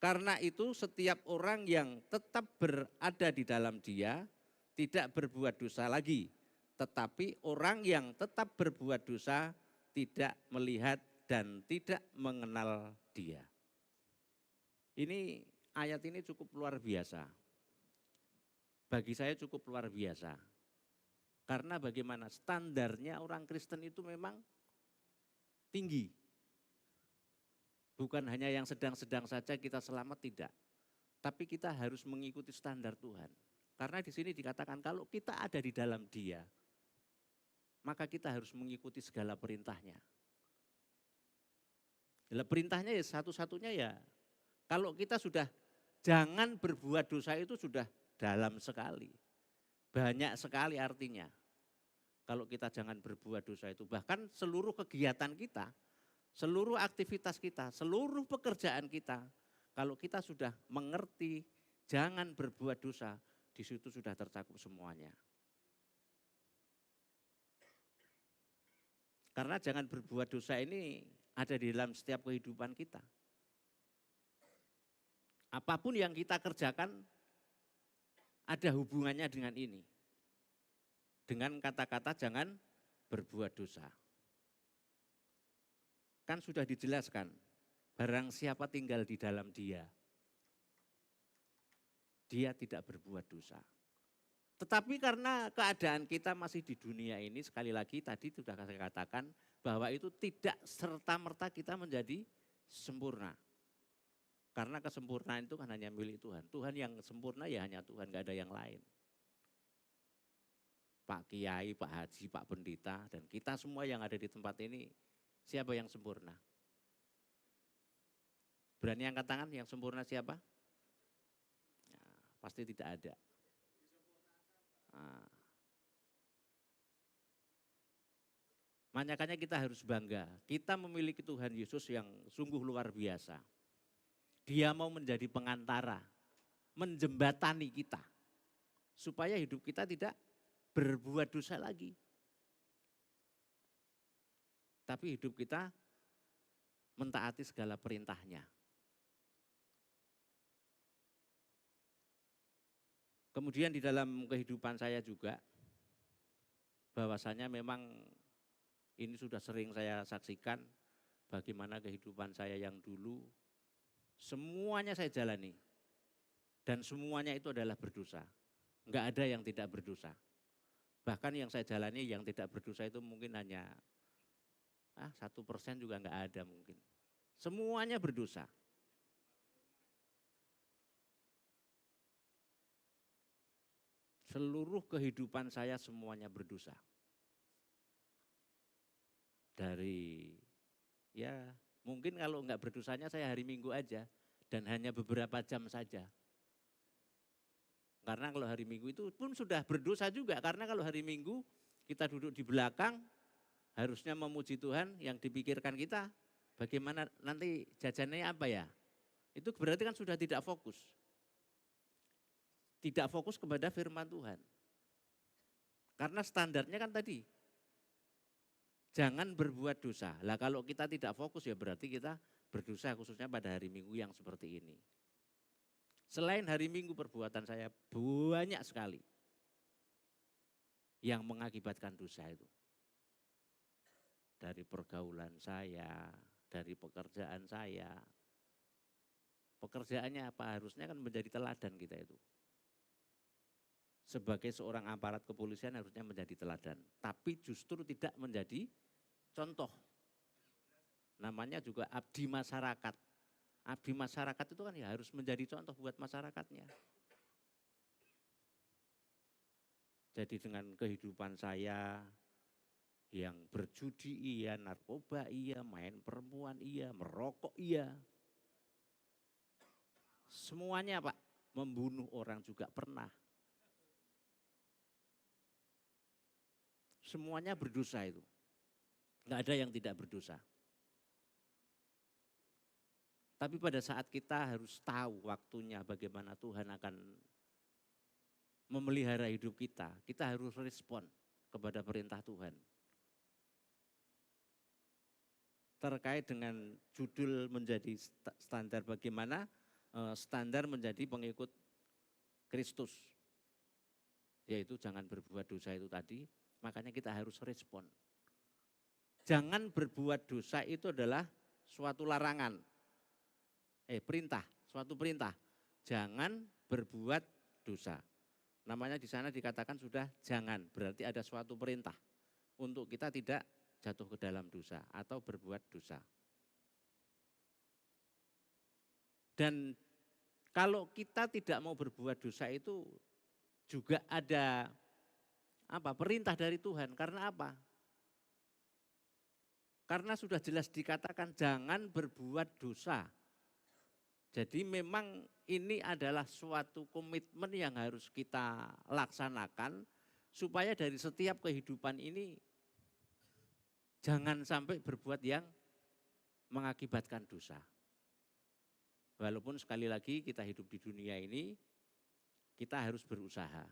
karena itu setiap orang yang tetap berada di dalam Dia tidak berbuat dosa lagi. Tetapi orang yang tetap berbuat dosa tidak melihat dan tidak mengenal Dia. Ini ayat ini cukup luar biasa. Bagi saya cukup luar biasa. Karena bagaimana standarnya orang Kristen itu memang tinggi. Bukan hanya yang sedang-sedang saja kita selamat, tidak. Tapi kita harus mengikuti standar Tuhan. Karena di sini dikatakan kalau kita ada di dalam Dia, maka kita harus mengikuti segala perintahnya. Perintahnya ya satu-satunya ya, kalau kita sudah jangan berbuat dosa itu sudah dalam sekali. Banyak sekali artinya. Kalau kita jangan berbuat dosa itu, bahkan seluruh kegiatan kita, seluruh aktivitas kita, seluruh pekerjaan kita, kalau kita sudah mengerti jangan berbuat dosa, di situ sudah tercakup semuanya. Karena jangan berbuat dosa ini ada di dalam setiap kehidupan kita. Apapun yang kita kerjakan ada hubungannya dengan ini. Dengan kata-kata jangan berbuat dosa. Kan sudah dijelaskan, barang siapa tinggal di dalam Dia, dia tidak berbuat dosa. Tetapi karena keadaan kita masih di dunia ini, sekali lagi tadi sudah saya katakan bahwa itu tidak serta-merta kita menjadi sempurna. Karena kesempurnaan itu kan hanya milik Tuhan. Tuhan yang sempurna ya hanya Tuhan, gak ada yang lain. Pak Kiai, Pak Haji, Pak Pendeta, dan kita semua yang ada di tempat ini, siapa yang sempurna? Berani angkat tangan, yang sempurna siapa? Ya, pasti tidak ada. Nah. Makanya kita harus bangga, kita memiliki Tuhan Yesus yang sungguh luar biasa. Dia mau menjadi pengantara, menjembatani kita, supaya hidup kita tidak berbuat dosa lagi. Tapi hidup kita mentaati segala perintahnya. Kemudian di dalam kehidupan saya juga, bahwasanya memang ini sudah sering saya saksikan, bagaimana kehidupan saya yang dulu, semuanya saya jalani. Dan semuanya itu adalah berdosa. Enggak ada yang tidak berdosa. Bahkan yang saya jalani yang tidak berdosa itu mungkin hanya 1% juga enggak ada mungkin. Semuanya berdosa. Seluruh kehidupan saya semuanya berdosa. Dari ya mungkin kalau enggak berdosanya saya hari Minggu aja dan hanya beberapa jam saja. Karena kalau hari Minggu itu pun sudah berdosa juga, karena kalau hari Minggu kita duduk di belakang harusnya memuji Tuhan, yang dipikirkan kita bagaimana nanti jajannya apa ya. Itu berarti kan sudah tidak fokus. Tidak fokus kepada firman Tuhan. Karena standarnya kan tadi, jangan berbuat dosa. Lah kalau kita tidak fokus ya berarti kita berdosa, khususnya pada hari Minggu yang seperti ini. Selain hari Minggu perbuatan saya banyak sekali yang mengakibatkan dosa itu. Dari pergaulan saya, dari pekerjaan saya. Pekerjaannya apa? Harusnya kan menjadi teladan kita itu. Sebagai seorang aparat kepolisian harusnya menjadi teladan. Tapi justru tidak menjadi contoh. Namanya juga abdi masyarakat. Abdi masyarakat itu kan ya harus menjadi contoh buat masyarakatnya. Jadi dengan kehidupan saya yang berjudi iya, narkoba iya, main perempuan iya, merokok iya. Semuanya Pak, membunuh orang juga pernah. Semuanya berdosa itu. Enggak ada yang tidak berdosa. Tapi pada saat kita harus tahu waktunya bagaimana Tuhan akan memelihara hidup kita harus respon kepada perintah Tuhan. Terkait dengan judul menjadi standar bagaimana standar menjadi pengikut Kristus. Yaitu jangan berbuat dosa itu tadi, makanya kita harus respon. Jangan berbuat dosa itu adalah suatu larangan. Perintah, suatu perintah. Jangan berbuat dosa. Namanya di sana dikatakan sudah jangan, berarti ada suatu perintah untuk kita tidak jatuh ke dalam dosa atau berbuat dosa. Dan kalau kita tidak mau berbuat dosa itu juga ada perintah dari Tuhan. Karena apa? Karena sudah jelas dikatakan jangan berbuat dosa. Jadi memang ini adalah suatu komitmen yang harus kita laksanakan supaya dari setiap kehidupan ini jangan sampai berbuat yang mengakibatkan dosa. Walaupun sekali lagi kita hidup di dunia ini, kita harus berusaha.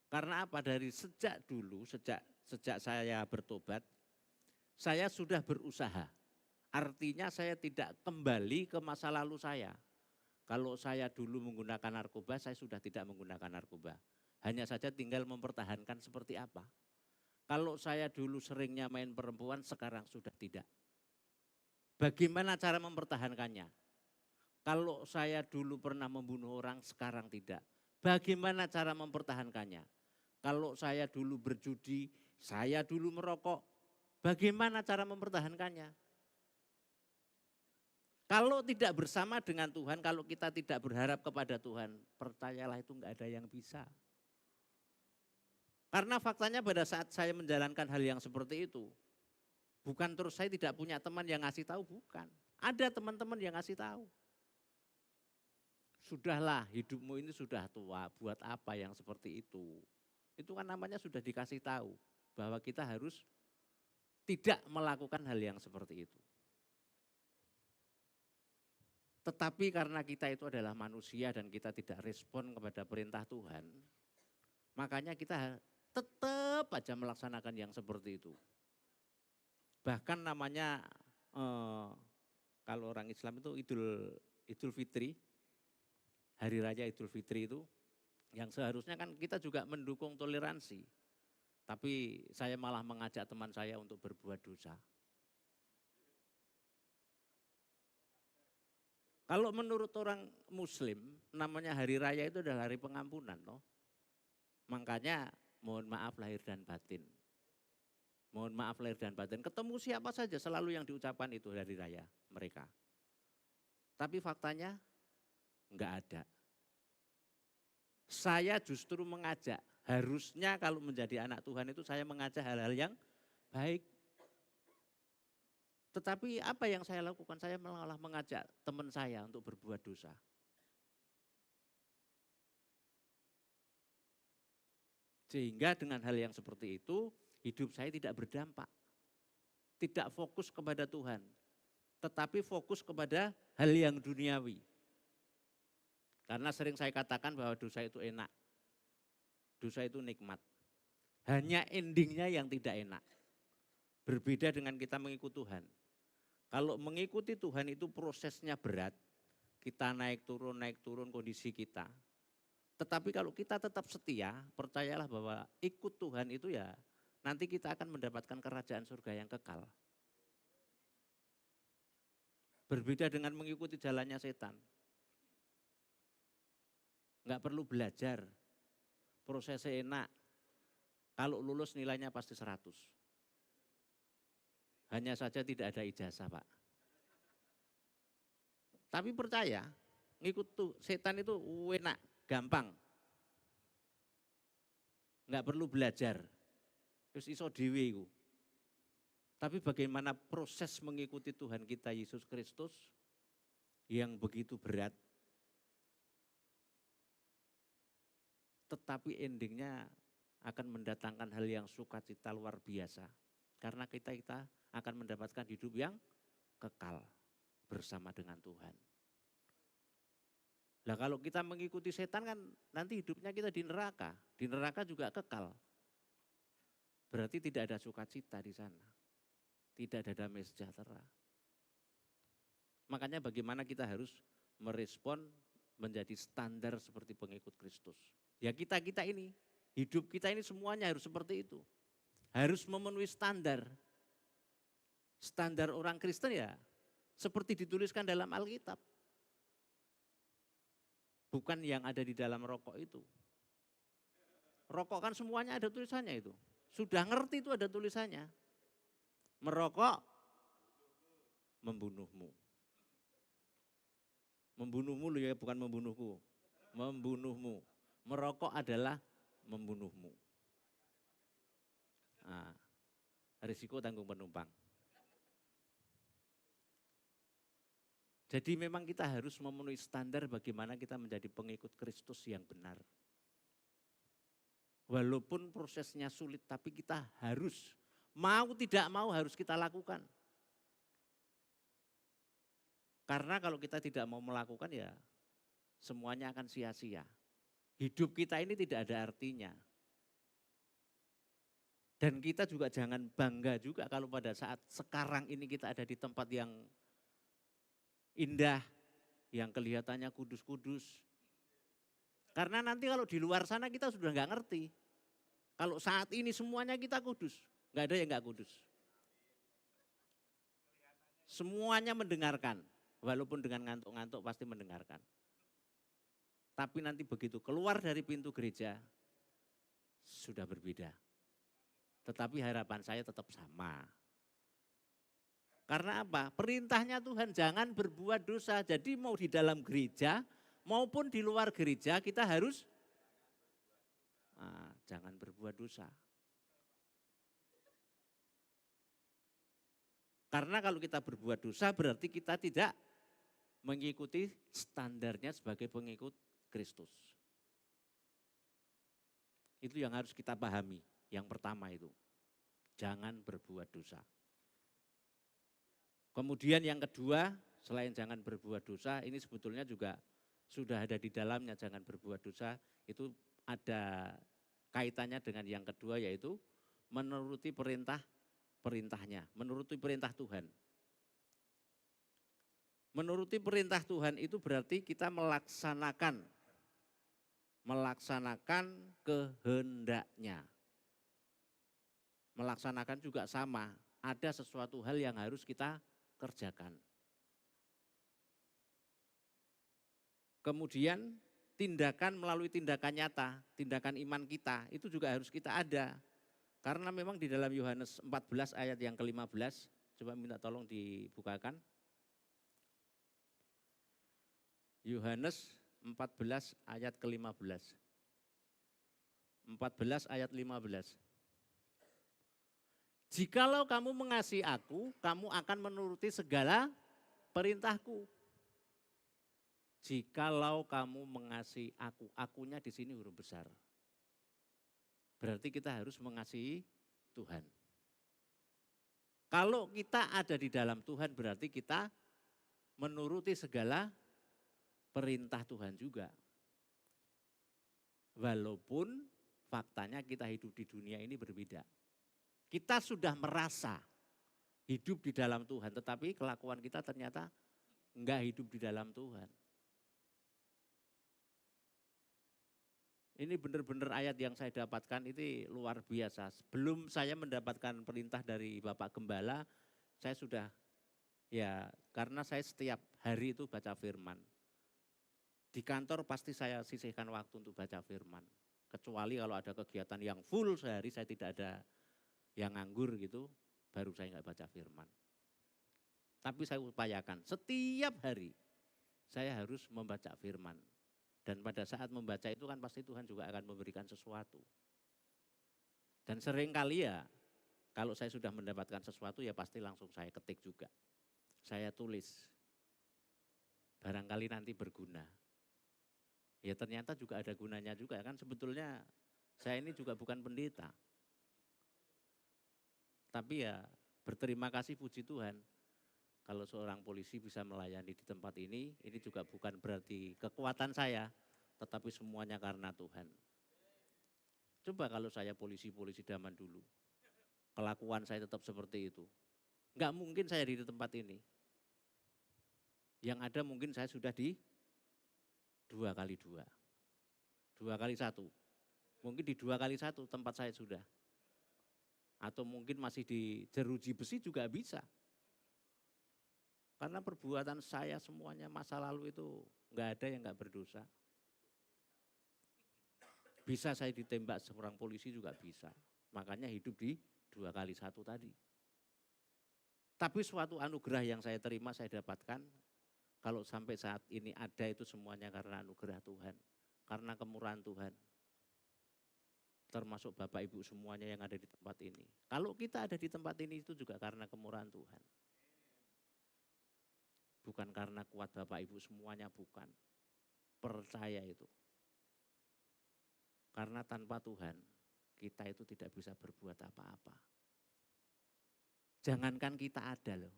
Karena apa? Dari sejak dulu, sejak saya bertobat, saya sudah berusaha. Artinya saya tidak kembali ke masa lalu saya. Kalau saya dulu menggunakan narkoba, saya sudah tidak menggunakan narkoba. Hanya saja tinggal mempertahankan seperti apa. Kalau saya dulu seringnya main perempuan, sekarang sudah tidak. Bagaimana cara mempertahankannya? Kalau saya dulu pernah membunuh orang, sekarang tidak. Bagaimana cara mempertahankannya? Kalau saya dulu berjudi, saya dulu merokok, bagaimana cara mempertahankannya? Kalau tidak bersama dengan Tuhan, kalau kita tidak berharap kepada Tuhan, percayalah itu enggak ada yang bisa. Karena faktanya pada saat saya menjalankan hal yang seperti itu, bukan terus saya tidak punya teman yang ngasih tahu, bukan. Ada teman-teman yang ngasih tahu. Sudahlah, hidupmu ini sudah tua, buat apa yang seperti itu? Itu kan namanya sudah dikasih tahu bahwa kita harus tidak melakukan hal yang seperti itu. Tetapi karena kita itu adalah manusia dan kita tidak respon kepada perintah Tuhan, makanya kita tetap aja melaksanakan yang seperti itu. Bahkan namanya kalau orang Islam itu Idul Fitri, Hari Raya Idul Fitri itu, yang seharusnya kan kita juga mendukung toleransi. Tapi saya malah mengajak teman saya untuk berbuat dosa. Kalau menurut orang Muslim, namanya hari raya itu adalah hari pengampunan. Toh. Makanya mohon maaf lahir dan batin. Mohon maaf lahir dan batin. Ketemu siapa saja selalu yang diucapkan itu hari raya mereka. Tapi faktanya enggak ada. Saya justru mengajak, harusnya kalau menjadi anak Tuhan itu saya mengajak hal-hal yang baik. Tetapi apa yang saya lakukan? Saya malah mengajak teman saya untuk berbuat dosa. Sehingga dengan hal yang seperti itu, hidup saya tidak berdampak. Tidak fokus kepada Tuhan. Tetapi fokus kepada hal yang duniawi. Karena sering saya katakan bahwa dosa itu enak. Dosa itu nikmat. Hanya endingnya yang tidak enak. Berbeda dengan kita mengikut Tuhan. Kalau mengikuti Tuhan itu prosesnya berat, kita naik turun kondisi kita. Tetapi kalau kita tetap setia, percayalah bahwa ikut Tuhan itu ya nanti kita akan mendapatkan kerajaan surga yang kekal. Berbeda dengan mengikuti jalannya setan. Enggak perlu belajar, prosesnya enak. Kalau lulus nilainya pasti 100. Hanya saja tidak ada ijazah, Pak. Tapi percaya, ngikut tuh setan itu enak, gampang. Enggak perlu belajar. Terus iso dhewe iku. Tapi bagaimana proses mengikuti Tuhan kita Yesus Kristus yang begitu berat. Tetapi endingnya akan mendatangkan hal yang sukacita luar biasa. Karena kita akan mendapatkan hidup yang kekal. bersama dengan Tuhan. Nah kalau kita mengikuti setan kan nanti hidupnya kita di neraka juga kekal. Berarti tidak ada sukacita di sana, tidak ada damai sejahtera. Makanya bagaimana kita harus merespon menjadi standar seperti pengikut Kristus. Ya kita ini, hidup kita ini semuanya harus seperti itu. Harus memenuhi standar. Standar orang Kristen ya seperti dituliskan dalam Alkitab. Bukan yang ada di dalam rokok itu. Rokok kan semuanya ada tulisannya itu. Sudah ngerti itu ada tulisannya. Merokok membunuhmu. Membunuhmu loh ya, bukan membunuhku. Membunuhmu. Merokok adalah membunuhmu. Nah, risiko tanggung penumpang. Jadi memang kita harus memenuhi standar bagaimana kita menjadi pengikut Kristus yang benar. Walaupun prosesnya sulit, tapi kita harus, mau tidak mau harus kita lakukan. Karena kalau kita tidak mau melakukan ya semuanya akan sia-sia. Hidup kita ini tidak ada artinya. Dan kita juga jangan bangga juga kalau pada saat sekarang ini kita ada di tempat yang indah, yang kelihatannya kudus-kudus. Karena nanti kalau di luar sana kita sudah nggak ngerti. Kalau saat ini semuanya kita kudus, nggak ada yang nggak kudus. Semuanya mendengarkan, walaupun dengan ngantuk-ngantuk pasti mendengarkan. Tapi nanti begitu keluar dari pintu gereja, sudah berbeda. Tetapi harapan saya tetap sama. Karena apa? Perintahnya Tuhan jangan berbuat dosa. Jadi mau di dalam gereja maupun di luar gereja kita harus jangan berbuat dosa. Karena kalau kita berbuat dosa berarti kita tidak mengikuti standarnya sebagai pengikut Kristus. Itu yang harus kita pahami. Yang pertama itu, jangan berbuat dosa. Kemudian yang kedua, selain jangan berbuat dosa, ini sebetulnya juga sudah ada di dalamnya jangan berbuat dosa, itu ada kaitannya dengan yang kedua yaitu menuruti perintahnya, menuruti perintah Tuhan. Menuruti perintah Tuhan itu berarti kita melaksanakan kehendaknya. Melaksanakan juga sama, ada sesuatu hal yang harus kita kerjakan. Kemudian tindakan melalui tindakan nyata, tindakan iman kita itu juga harus kita ada. Karena memang di dalam Yohanes 14 ayat yang ke-15, coba minta tolong dibukakan. Yohanes 14 ayat ke-15. 14 ayat 15. Jikalau kamu mengasihi aku, kamu akan menuruti segala perintahku. Jikalau kamu mengasihi aku, akunya di sini huruf besar. Berarti kita harus mengasihi Tuhan. Kalau kita ada di dalam Tuhan berarti kita menuruti segala perintah Tuhan juga. Walaupun faktanya kita hidup di dunia ini berbeda. Kita sudah merasa hidup di dalam Tuhan, tetapi kelakuan kita ternyata enggak hidup di dalam Tuhan. Ini benar-benar ayat yang saya dapatkan itu luar biasa. Sebelum saya mendapatkan perintah dari Bapak Gembala, saya sudah karena saya setiap hari itu baca firman. Di kantor pasti saya sisihkan waktu untuk baca firman. Kecuali kalau ada kegiatan yang full sehari saya tidak ada yang nganggur gitu, baru saya nggak baca firman. Tapi saya upayakan setiap hari saya harus membaca firman. Dan pada saat membaca itu kan pasti Tuhan juga akan memberikan sesuatu. Dan seringkali ya kalau saya sudah mendapatkan sesuatu ya pasti langsung saya ketik juga. Saya tulis. Barangkali nanti berguna. Ya ternyata juga ada gunanya juga kan sebetulnya saya ini juga bukan pendeta. Tapi ya berterima kasih puji Tuhan. kalau seorang polisi bisa melayani di tempat ini juga bukan berarti kekuatan saya, tetapi semuanya karena Tuhan. Coba kalau saya polisi-polisi zaman dulu, kelakuan saya tetap seperti itu. Enggak mungkin saya di tempat ini. Yang ada mungkin saya sudah di 2 kali 2. 2 kali 1. Mungkin di 2 kali 1 tempat saya sudah. Atau mungkin masih di jeruji besi juga bisa. Karena perbuatan saya semuanya masa lalu itu enggak ada yang enggak berdosa. Bisa saya ditembak seorang polisi juga bisa. Makanya hidup di 2 kali 1 tadi. Tapi suatu anugerah yang saya terima, saya dapatkan, kalau sampai saat ini ada itu semuanya karena anugerah Tuhan. Karena kemurahan Tuhan. Termasuk Bapak Ibu semuanya yang ada di tempat ini. Kalau kita ada di tempat ini itu juga karena kemurahan Tuhan. Bukan karena kuat Bapak Ibu semuanya, bukan. Percaya itu. Karena tanpa Tuhan, kita itu tidak bisa berbuat apa-apa. Jangankan kita ada loh.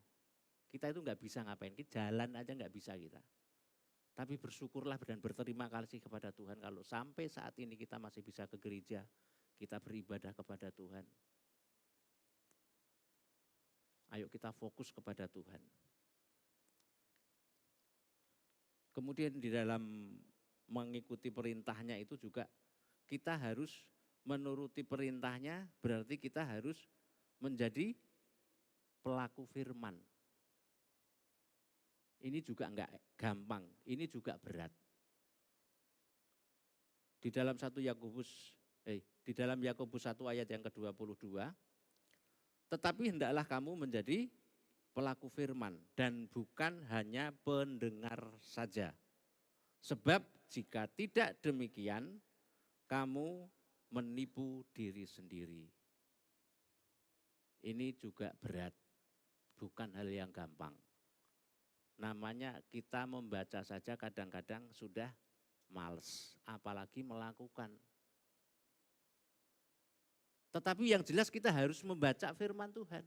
Kita itu enggak bisa ngapain, kita jalan aja enggak bisa kita. Tapi bersyukurlah dan berterima kasih kepada Tuhan kalau sampai saat ini kita masih bisa ke gereja, kita beribadah kepada Tuhan. Ayo kita fokus kepada Tuhan. Kemudian di dalam mengikuti perintahnya itu juga kita harus menuruti perintahnya, berarti kita harus menjadi pelaku firman. Ini juga enggak gampang, ini juga berat. Di dalam di dalam Yakobus 1 ayat yang ke-22, tetapi hendaklah kamu menjadi pelaku firman dan bukan hanya pendengar saja. Sebab jika tidak demikian, kamu menipu diri sendiri. Ini juga berat, bukan hal yang gampang. Namanya kita membaca saja kadang-kadang sudah males, apalagi melakukan. Tetapi yang jelas kita harus membaca firman Tuhan.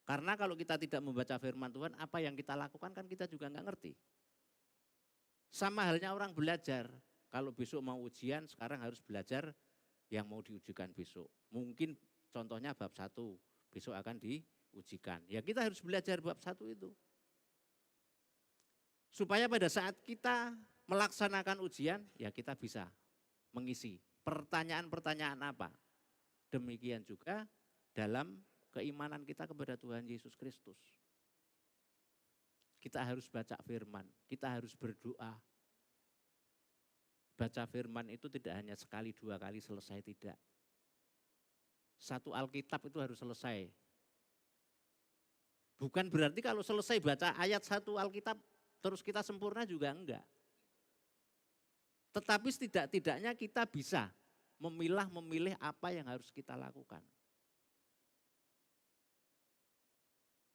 Karena kalau kita tidak membaca firman Tuhan, apa yang kita lakukan kan kita juga enggak ngerti. Sama halnya orang belajar. Kalau besok mau ujian, sekarang harus belajar yang mau diujikan besok. Mungkin contohnya bab 1, besok akan diujikan. Ya kita harus belajar bab 1 itu. Supaya pada saat kita melaksanakan ujian, ya kita bisa mengisi pertanyaan-pertanyaan apa. Demikian juga dalam keimanan kita kepada Tuhan Yesus Kristus. Kita harus baca firman, kita harus berdoa. Baca firman itu tidak hanya sekali 2 kali selesai, tidak. 1 Alkitab itu harus selesai. Bukan berarti kalau selesai baca ayat 1 Alkitab terus kita sempurna juga enggak. Tetapi setidak-tidaknya kita bisa memilih apa yang harus kita lakukan.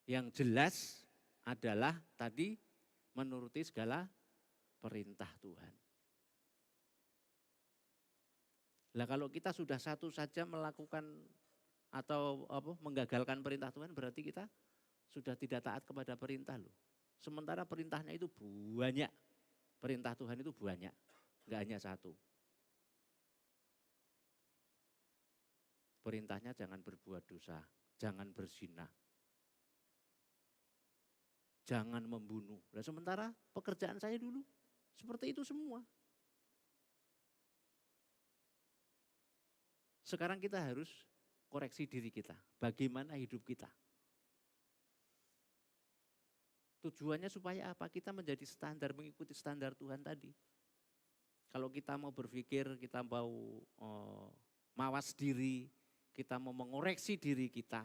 Yang jelas adalah tadi menuruti segala perintah Tuhan. Lah kalau kita sudah satu saja melakukan atau menggagalkan perintah Tuhan, berarti kita sudah tidak taat kepada perintah loh. Sementara perintahnya itu banyak. Perintah Tuhan itu banyak, enggak hanya satu. Perintahnya jangan berbuat dosa, jangan berzina, jangan membunuh. Nah, sementara pekerjaan saya dulu seperti itu semua. Sekarang kita harus koreksi diri kita, bagaimana hidup kita. Tujuannya supaya apa? Kita menjadi standar, mengikuti standar Tuhan tadi. Kalau kita mau berpikir, kita mau mawas diri, kita mau mengoreksi diri kita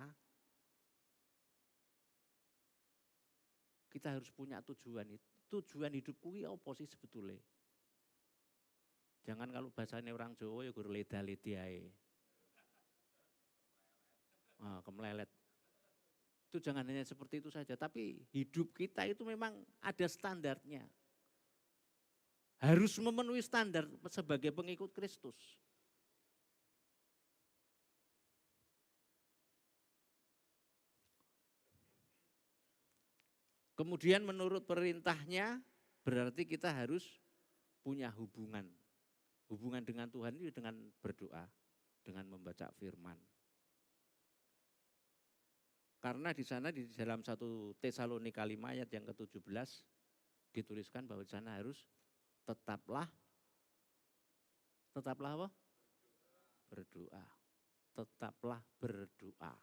harus punya tujuan. Tujuan hidup kuwi apa sih sebetulnya? Jangan kalau bahasanya orang Jawa ya gur leda-ledi ae. Kemelelet. Itu jangan hanya seperti itu saja, tapi hidup kita itu memang ada standarnya. Harus memenuhi standar sebagai pengikut Kristus. Kemudian menurut perintahnya berarti kita harus punya hubungan. Hubungan dengan Tuhan itu dengan berdoa, dengan membaca firman. Karena di sana di dalam 1 Tesalonika 5 ayat yang ke-17 dituliskan bahwa di sana harus tetaplah apa? Berdoa. Tetaplah berdoa.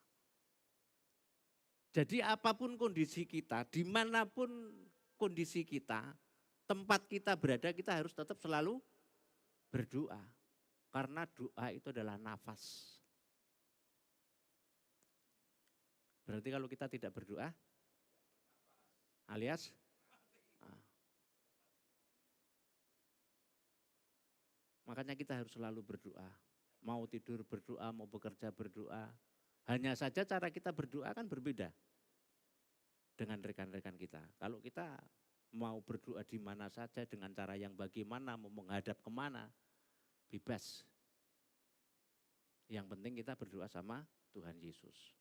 Jadi apapun kondisi kita, dimanapun kondisi kita, tempat kita berada, kita harus tetap selalu berdoa. Karena doa itu adalah nafas. Berarti kalau kita tidak berdoa, alias makanya kita harus selalu berdoa. Mau tidur berdoa, mau bekerja berdoa. Hanya saja cara kita berdoa kan berbeda dengan rekan-rekan kita. Kalau kita mau berdoa di mana saja, dengan cara yang bagaimana, mau menghadap kemana, bebas. Yang penting kita berdoa sama Tuhan Yesus.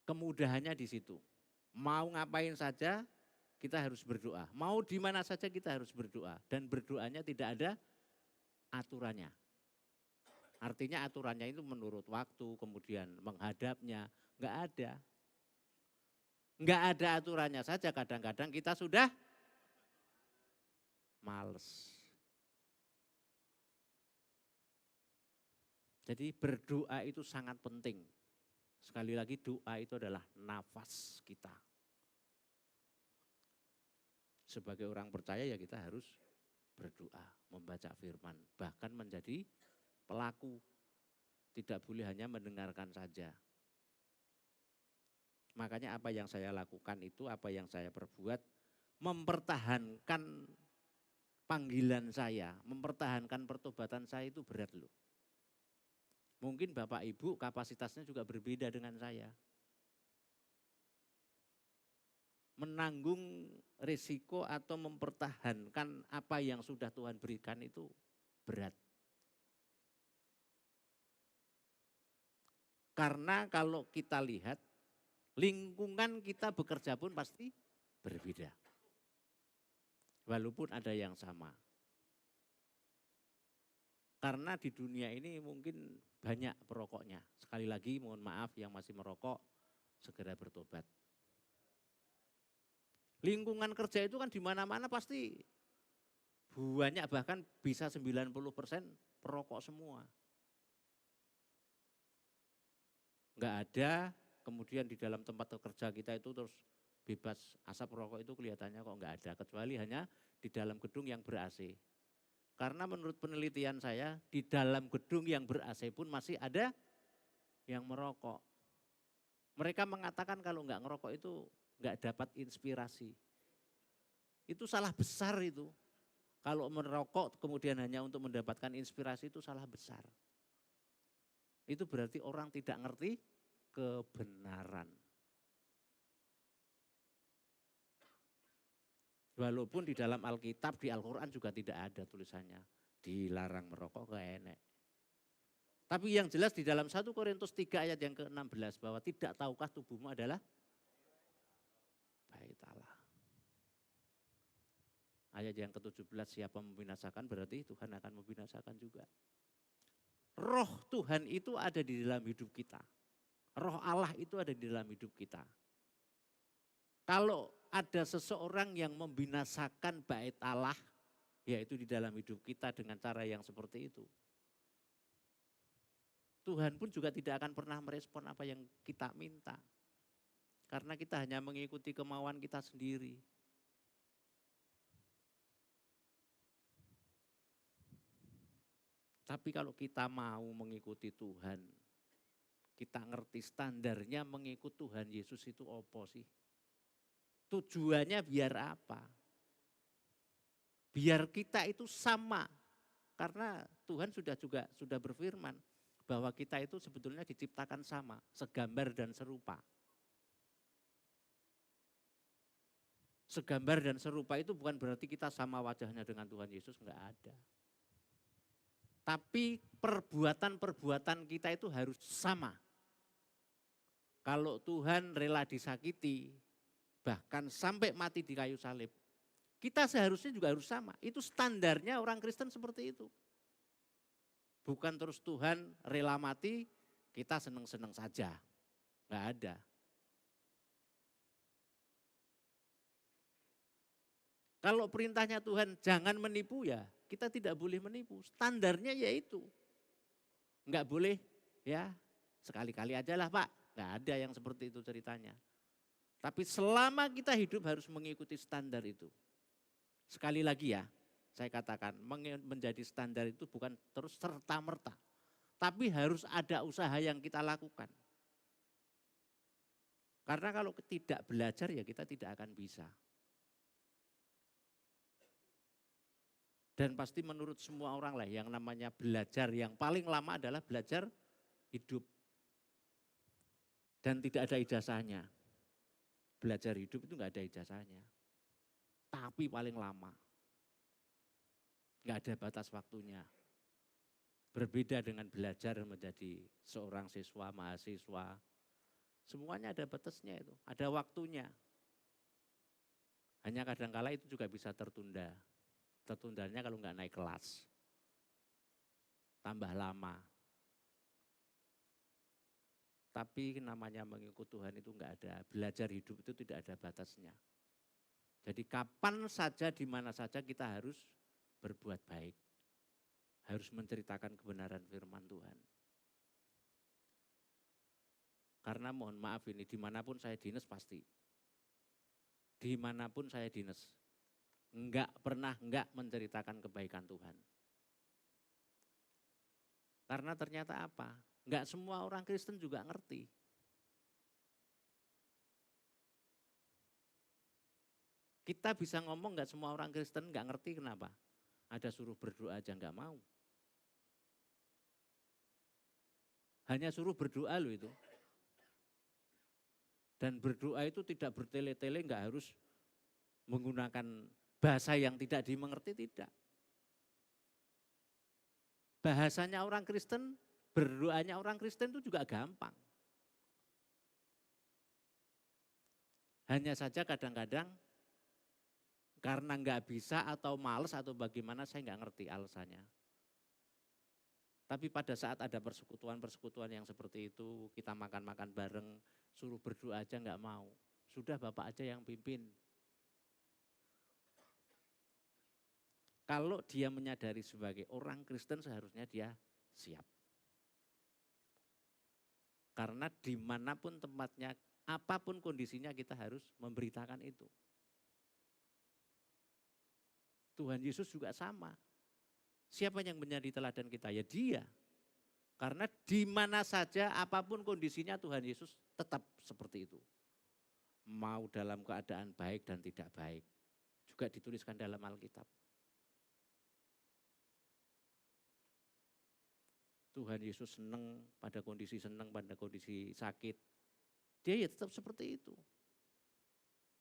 Kemudahannya di situ. Mau ngapain saja kita harus berdoa. Mau di mana saja kita harus berdoa. Dan berdoanya tidak ada aturannya. Artinya aturannya itu menurut waktu, kemudian menghadapnya. Enggak ada. Enggak ada aturannya saja, kadang-kadang kita sudah males. Jadi berdoa itu sangat penting. Sekali lagi doa itu adalah nafas kita. Sebagai orang percaya ya kita harus berdoa, membaca firman, bahkan menjadi pelaku. Tidak boleh hanya mendengarkan saja. Makanya apa yang saya lakukan itu, apa yang saya perbuat, mempertahankan panggilan saya, mempertahankan pertobatan saya itu berat loh. Mungkin Bapak Ibu kapasitasnya juga berbeda dengan saya. Menanggung risiko atau mempertahankan apa yang sudah Tuhan berikan itu berat. Karena kalau kita lihat, lingkungan kita bekerja pun pasti berbeda. Walaupun ada yang sama. Karena di dunia ini mungkin banyak perokoknya. Sekali lagi mohon maaf yang masih merokok, segera bertobat. Lingkungan kerja itu kan di mana-mana pasti banyak, bahkan bisa 90% perokok semua. Enggak ada, kemudian di dalam tempat kerja kita itu terus bebas asap rokok itu kelihatannya kok enggak ada. Kecuali hanya di dalam gedung yang ber-AC. Karena menurut penelitian saya, di dalam gedung yang ber-AC pun masih ada yang merokok. Mereka mengatakan kalau enggak ngerokok itu enggak dapat inspirasi. Itu salah besar itu. Kalau merokok kemudian hanya untuk mendapatkan inspirasi itu salah besar. Itu berarti orang tidak ngerti kebenaran. Walaupun di dalam Alkitab, di Al-Quran juga tidak ada tulisannya dilarang merokok, gak enek. Tapi yang jelas di dalam 1 Korintus 3 ayat yang ke-16 bahwa tidak tahukah tubuhmu adalah bait Allah. Ayat yang ke-17 siapa membinasakan berarti Tuhan akan membinasakan juga. Roh Tuhan itu ada di dalam hidup kita. Roh Allah itu ada di dalam hidup kita. Kalau ada seseorang yang membinasakan bait Allah, yaitu di dalam hidup kita dengan cara yang seperti itu. Tuhan pun juga tidak akan pernah merespon apa yang kita minta. Karena kita hanya mengikuti kemauan kita sendiri. Tapi kalau kita mau mengikuti Tuhan, kita ngerti standarnya mengikut Tuhan Yesus itu apa sih? Tujuannya biar apa? Biar kita itu sama. Karena Tuhan sudah berfirman bahwa kita itu sebetulnya diciptakan sama, segambar dan serupa. Segambar dan serupa itu bukan berarti kita sama wajahnya dengan Tuhan Yesus, enggak ada. Tapi perbuatan-perbuatan kita itu harus sama. Kalau Tuhan rela disakiti, bahkan sampai mati di kayu salib, kita seharusnya juga harus sama. Itu standarnya orang Kristen seperti itu. Bukan terus Tuhan rela mati, kita seneng-seneng saja. Enggak ada. Kalau perintahnya Tuhan jangan menipu, ya kita tidak boleh menipu. Standarnya yaitu. Enggak boleh ya sekali-kali aja lah Pak. Enggak ada yang seperti itu ceritanya. Tapi selama kita hidup harus mengikuti standar itu. Sekali lagi ya, saya katakan menjadi standar itu bukan terus serta-merta. Tapi harus ada usaha yang kita lakukan. Karena kalau tidak belajar ya kita tidak akan bisa. Dan pasti menurut semua orang lah yang namanya belajar yang paling lama adalah belajar hidup. Dan tidak ada ijazahnya. Belajar hidup itu enggak ada ijazahnya. Tapi paling lama. Enggak ada batas waktunya. Berbeda dengan belajar menjadi seorang siswa, mahasiswa. Semuanya ada batasnya itu, ada waktunya. Hanya kadangkala itu juga bisa tertunda. Tertundanya kalau enggak naik kelas. Tambah lama. Tapi namanya mengikut Tuhan itu enggak ada. Belajar hidup itu tidak ada batasnya. Jadi kapan saja, di mana saja kita harus berbuat baik. Harus menceritakan kebenaran firman Tuhan. Karena mohon maaf ini, dimanapun saya dinas pasti. Dimanapun saya dinas. Enggak pernah enggak menceritakan kebaikan Tuhan. Karena ternyata apa? Enggak semua orang Kristen juga ngerti. Kita bisa ngomong enggak semua orang Kristen enggak ngerti kenapa? Ada suruh berdoa aja enggak mau. Hanya suruh berdoa loh itu. Dan berdoa itu tidak bertele-tele, enggak harus menggunakan bahasa yang tidak dimengerti, tidak. Bahasanya orang Kristen, berdoanya orang Kristen itu juga gampang. Hanya saja kadang-kadang karena enggak bisa atau males atau bagaimana saya enggak ngerti alasannya. Tapi pada saat ada persekutuan-persekutuan yang seperti itu, kita makan-makan bareng, suruh berdoa aja enggak mau. Sudah Bapak aja yang pimpin. Kalau dia menyadari sebagai orang Kristen seharusnya dia siap. Karena dimanapun tempatnya, apapun kondisinya kita harus memberitakan itu. Tuhan Yesus juga sama. Siapa yang menjadi teladan kita? Ya dia. Karena di mana saja apapun kondisinya Tuhan Yesus tetap seperti itu. Mau dalam keadaan baik dan tidak baik. Juga dituliskan dalam Alkitab. Tuhan Yesus senang pada kondisi sakit. Dia ya tetap seperti itu.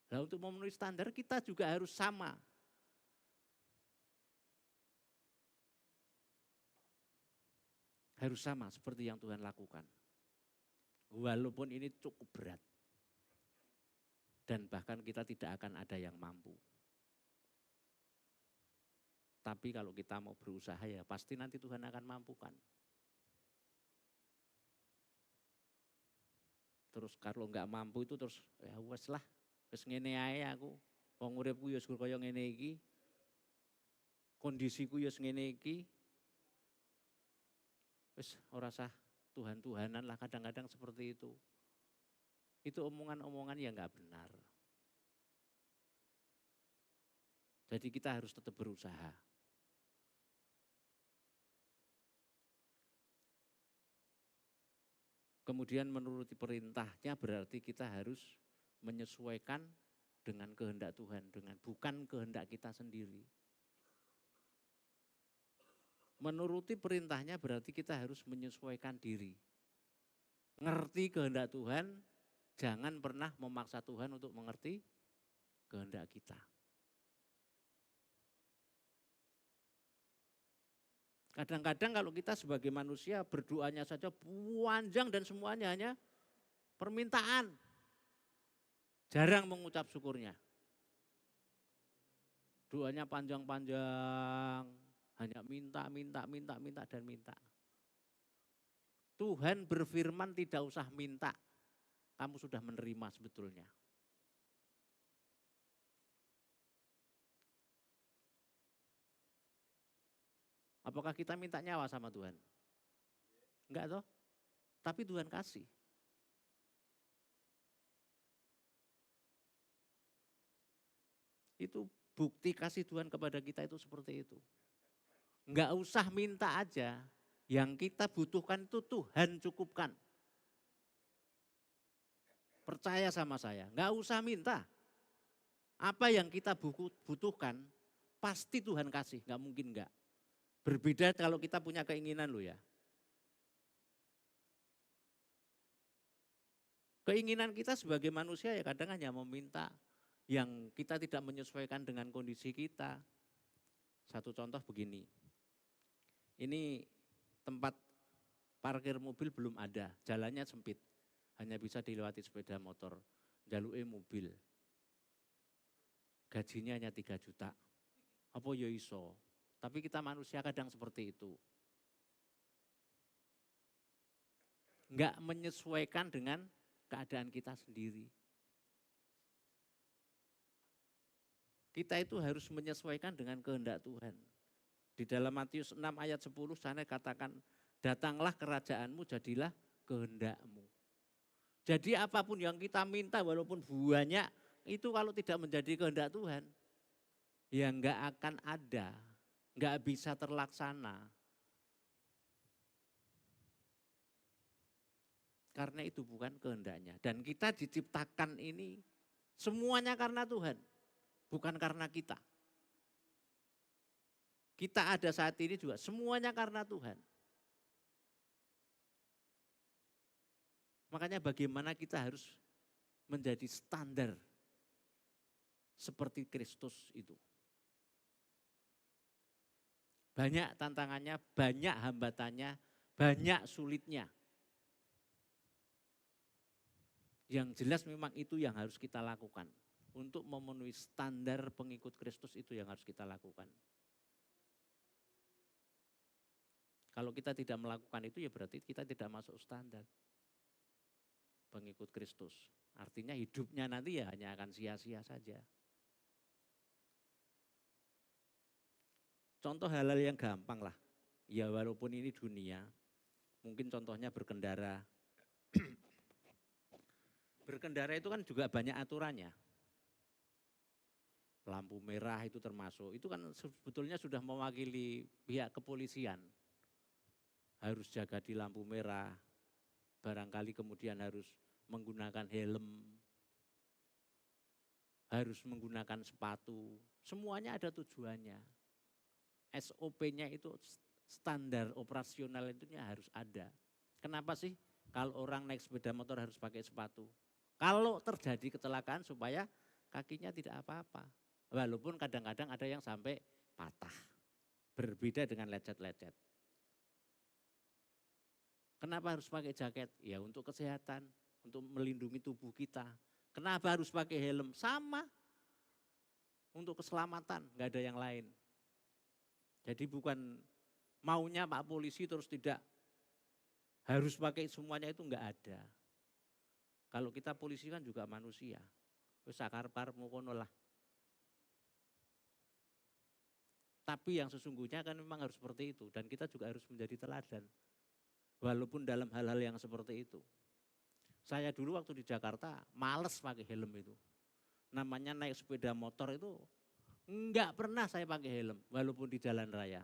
Nah untuk memenuhi standar kita juga harus sama. Harus sama seperti yang Tuhan lakukan. Walaupun ini cukup berat. Dan bahkan kita tidak akan ada yang mampu. Tapi kalau kita mau berusaha ya pasti nanti Tuhan akan mampukan. Terus kalau enggak mampu itu terus ya wes lah, wes ngene ae aku. Wong uripku ya kaya ngene iki. Kondisiku ya ngene iki. Wes ora sah Tuhan-Tuhanan lah, kadang-kadang seperti itu. Itu omongan-omongan yang enggak benar. Jadi kita harus tetap berusaha. Kemudian menuruti perintahnya berarti kita harus menyesuaikan dengan kehendak Tuhan, bukan kehendak kita sendiri. Menuruti perintahnya berarti kita harus menyesuaikan diri. Ngerti kehendak Tuhan, jangan pernah memaksa Tuhan untuk mengerti kehendak kita. Kadang-kadang kalau kita sebagai manusia berdoanya saja panjang dan semuanya hanya permintaan. Jarang mengucap syukurnya. Doanya panjang-panjang, hanya minta dan minta. Tuhan berfirman tidak usah minta, kamu sudah menerima sebetulnya. Apakah kita minta nyawa sama Tuhan? Enggak toh? Tapi Tuhan kasih. Itu bukti kasih Tuhan kepada kita itu seperti itu. Enggak usah minta aja, yang kita butuhkan itu Tuhan cukupkan. Percaya sama saya, enggak usah minta. Apa yang kita butuhkan, pasti Tuhan kasih, enggak mungkin enggak. Berbeda kalau kita punya keinginan loh ya. Keinginan kita sebagai manusia ya kadang hanya meminta yang kita tidak menyesuaikan dengan kondisi kita. Satu contoh begini, ini tempat parkir mobil belum ada, jalannya sempit, hanya bisa dilewati sepeda motor, jaluknya mobil. Gajinya hanya 3 juta, apa ya iso, tapi kita manusia kadang seperti itu. Enggak menyesuaikan dengan keadaan kita sendiri. Kita itu harus menyesuaikan dengan kehendak Tuhan. Di dalam Matius 6 ayat 10 sana katakan, datanglah kerajaanmu, jadilah kehendakmu. Jadi apapun yang kita minta walaupun banyak, itu kalau tidak menjadi kehendak Tuhan, ya enggak akan ada, enggak bisa terlaksana. Karena itu bukan kehendaknya. Dan kita diciptakan ini semuanya karena Tuhan. Bukan karena kita. Kita ada saat ini juga semuanya karena Tuhan. Makanya bagaimana kita harus menjadi standar seperti Kristus itu. Banyak tantangannya, banyak hambatannya, banyak sulitnya. Yang jelas memang itu yang harus kita lakukan. Untuk memenuhi standar pengikut Kristus itu yang harus kita lakukan. Kalau kita tidak melakukan itu ya berarti kita tidak masuk standar pengikut Kristus. Artinya hidupnya nanti ya hanya akan sia-sia saja. Contoh hal-hal yang gampang lah. Ya walaupun ini dunia, mungkin contohnya berkendara. Berkendara itu kan juga banyak aturannya. Lampu merah itu termasuk, itu kan sebetulnya sudah mewakili pihak kepolisian. Harus jaga di lampu merah, barangkali kemudian harus menggunakan helm, harus menggunakan sepatu, semuanya ada tujuannya. SOP-nya itu standar operasional itu harus ada. Kenapa sih kalau orang naik sepeda motor harus pakai sepatu? Kalau terjadi kecelakaan supaya kakinya tidak apa-apa. Walaupun kadang-kadang ada yang sampai patah. Berbeda dengan lecet-lecet. Kenapa harus pakai jaket? Ya untuk kesehatan, untuk melindungi tubuh kita. Kenapa harus pakai helm? Sama. Untuk keselamatan, enggak ada yang lain. Jadi bukan maunya Pak Polisi terus tidak harus pakai semuanya itu enggak ada. Kalau kita polisi kan juga manusia. Wis sakarep-karepmu kono lah. Tapi yang sesungguhnya kan memang harus seperti itu. Dan kita juga harus menjadi teladan. Walaupun dalam hal-hal yang seperti itu. Saya dulu waktu di Jakarta males pakai helm itu. Namanya naik sepeda motor itu enggak pernah saya pakai helm. Walaupun di jalan raya.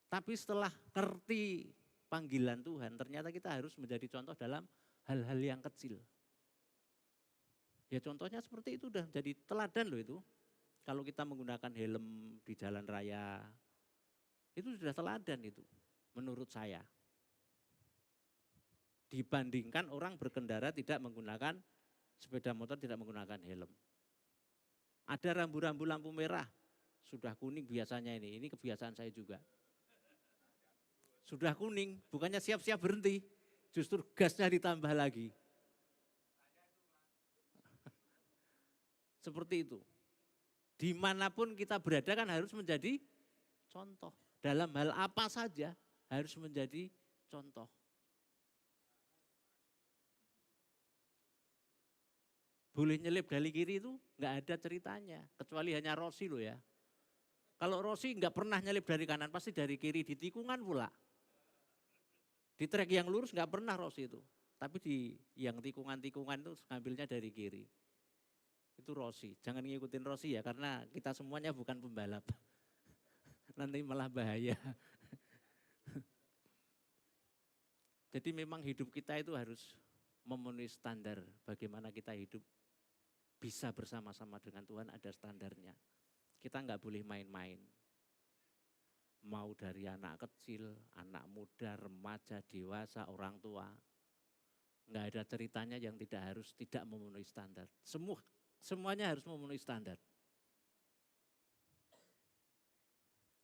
Tapi setelah ngerti panggilan Tuhan, ternyata kita harus menjadi contoh dalam hal-hal yang kecil. Ya contohnya seperti itu udah jadi teladan loh itu. Kalau kita menggunakan helm di jalan raya, itu sudah teladan itu menurut saya. Dibandingkan orang berkendara tidak menggunakan sepeda motor, tidak menggunakan helm. Ada rambu-rambu lampu merah, sudah kuning biasanya ini kebiasaan saya juga. Sudah kuning, bukannya siap-siap berhenti, justru gasnya ditambah lagi. Seperti itu. Dimanapun kita berada kan harus menjadi contoh. Dalam hal apa saja harus menjadi contoh. Boleh nyelip dari kiri itu nggak ada ceritanya. Kecuali hanya Rossi loh ya. Kalau Rossi nggak pernah nyelip dari kanan, pasti dari kiri, di tikungan pula. Di trek yang lurus nggak pernah Rossi itu. Tapi di yang tikungan-tikungan itu ngambilnya dari kiri. Itu Rossi, jangan ngikutin Rossi ya karena kita semuanya bukan pembalap. Nanti malah bahaya. Jadi memang hidup kita itu harus memenuhi standar bagaimana kita hidup bisa bersama-sama dengan Tuhan, ada standarnya. Kita nggak boleh main-main. Mau dari anak kecil, anak muda, remaja, dewasa, orang tua. Nggak ada ceritanya yang tidak memenuhi standar. Semuanya harus memenuhi standar.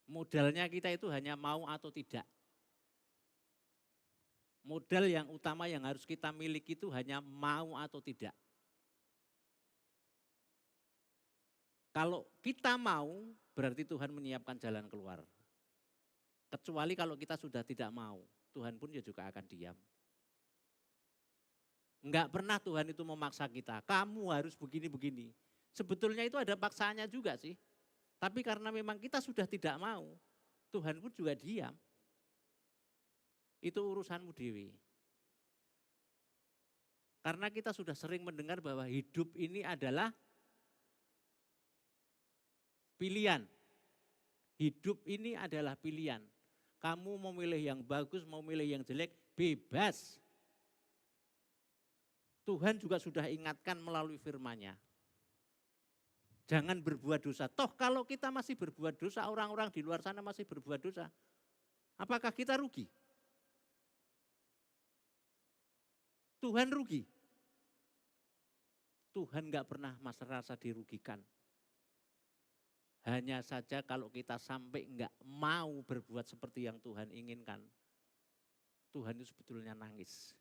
Modalnya kita itu hanya mau atau tidak. Modal yang utama yang harus kita miliki itu hanya mau atau tidak. Kalau kita mau, berarti Tuhan menyiapkan jalan keluar. Kecuali kalau kita sudah tidak mau, Tuhan pun juga akan diam. Enggak pernah Tuhan itu memaksa kita, kamu harus begini-begini. Sebetulnya itu ada paksanya juga sih. Tapi karena memang kita sudah tidak mau, Tuhan pun juga diam. Itu urusanmu dewi. Karena kita sudah sering mendengar bahwa hidup ini adalah pilihan. Hidup ini adalah pilihan. Kamu mau milih yang bagus, mau milih yang jelek, bebas. Tuhan juga sudah ingatkan melalui firman-Nya. Jangan berbuat dosa. Toh kalau kita masih berbuat dosa, orang-orang di luar sana masih berbuat dosa. Apakah kita rugi? Tuhan rugi. Tuhan enggak pernah merasa dirugikan. Hanya saja kalau kita sampai enggak mau berbuat seperti yang Tuhan inginkan, Tuhan itu sebetulnya nangis.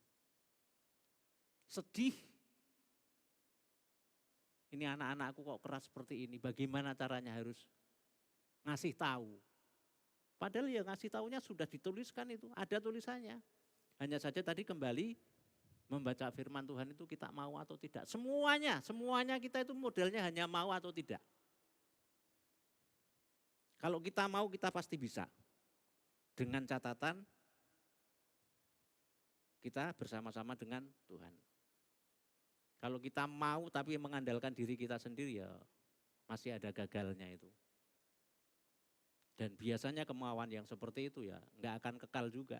Sedih. Ini anak-anakku kok keras seperti ini, bagaimana caranya harus ngasih tahu. Padahal ya ngasih tahunya sudah dituliskan itu, ada tulisannya. Hanya saja tadi kembali membaca firman Tuhan itu kita mau atau tidak. Semuanya kita itu modelnya hanya mau atau tidak. Kalau kita mau kita pasti bisa. Dengan catatan kita bersama-sama dengan Tuhan. Kalau kita mau tapi mengandalkan diri kita sendiri ya masih ada gagalnya itu. Dan biasanya kemauan yang seperti itu ya enggak akan kekal juga.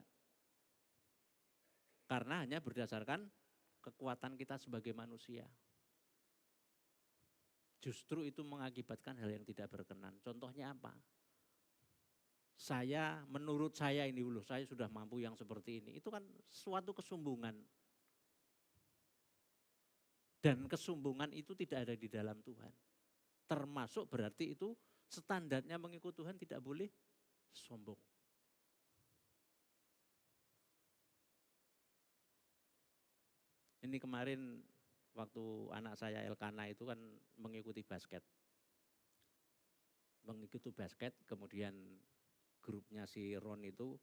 Karena hanya berdasarkan kekuatan kita sebagai manusia. Justru itu mengakibatkan hal yang tidak berkenan. Contohnya apa? Menurut saya ini dulu, saya sudah mampu yang seperti ini. Itu kan suatu kesombongan. Dan kesombongan itu tidak ada di dalam Tuhan. Termasuk berarti itu standarnya mengikut Tuhan tidak boleh sombong. Ini kemarin waktu anak saya Elkana itu kan mengikuti basket. Mengikuti basket, kemudian grupnya si Ron itu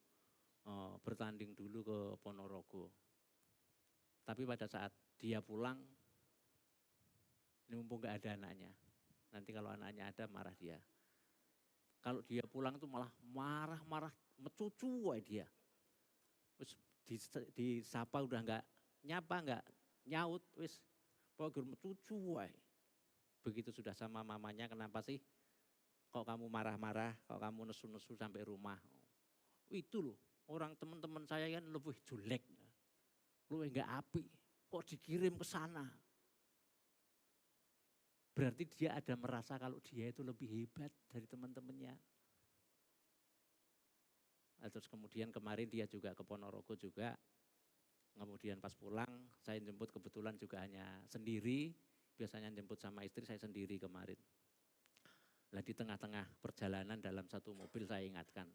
bertanding dulu ke Ponorogo. Tapi pada saat dia pulang, ini mumpung gak ada anaknya. Nanti kalau anaknya ada marah dia. Kalau dia pulang itu malah marah-marah, mecucu dia. Terus disapa udah gak nyapa, gak nyaut, wis pokoknya mecucu wae. Begitu sudah sama mamanya, kenapa sih kok kamu marah-marah, kok kamu nesu-nesu sampai rumah. Itu loh, orang teman-teman saya kan lebih jelek, lebih gak api, kok dikirim ke sana. Berarti dia ada merasa kalau dia itu lebih hebat dari teman-temannya. Nah, terus kemudian kemarin dia juga ke Ponorogo juga. Kemudian pas pulang saya jemput kebetulan juga hanya sendiri. Biasanya jemput sama istri, saya sendiri kemarin. Nah di tengah-tengah perjalanan dalam satu mobil saya ingatkan,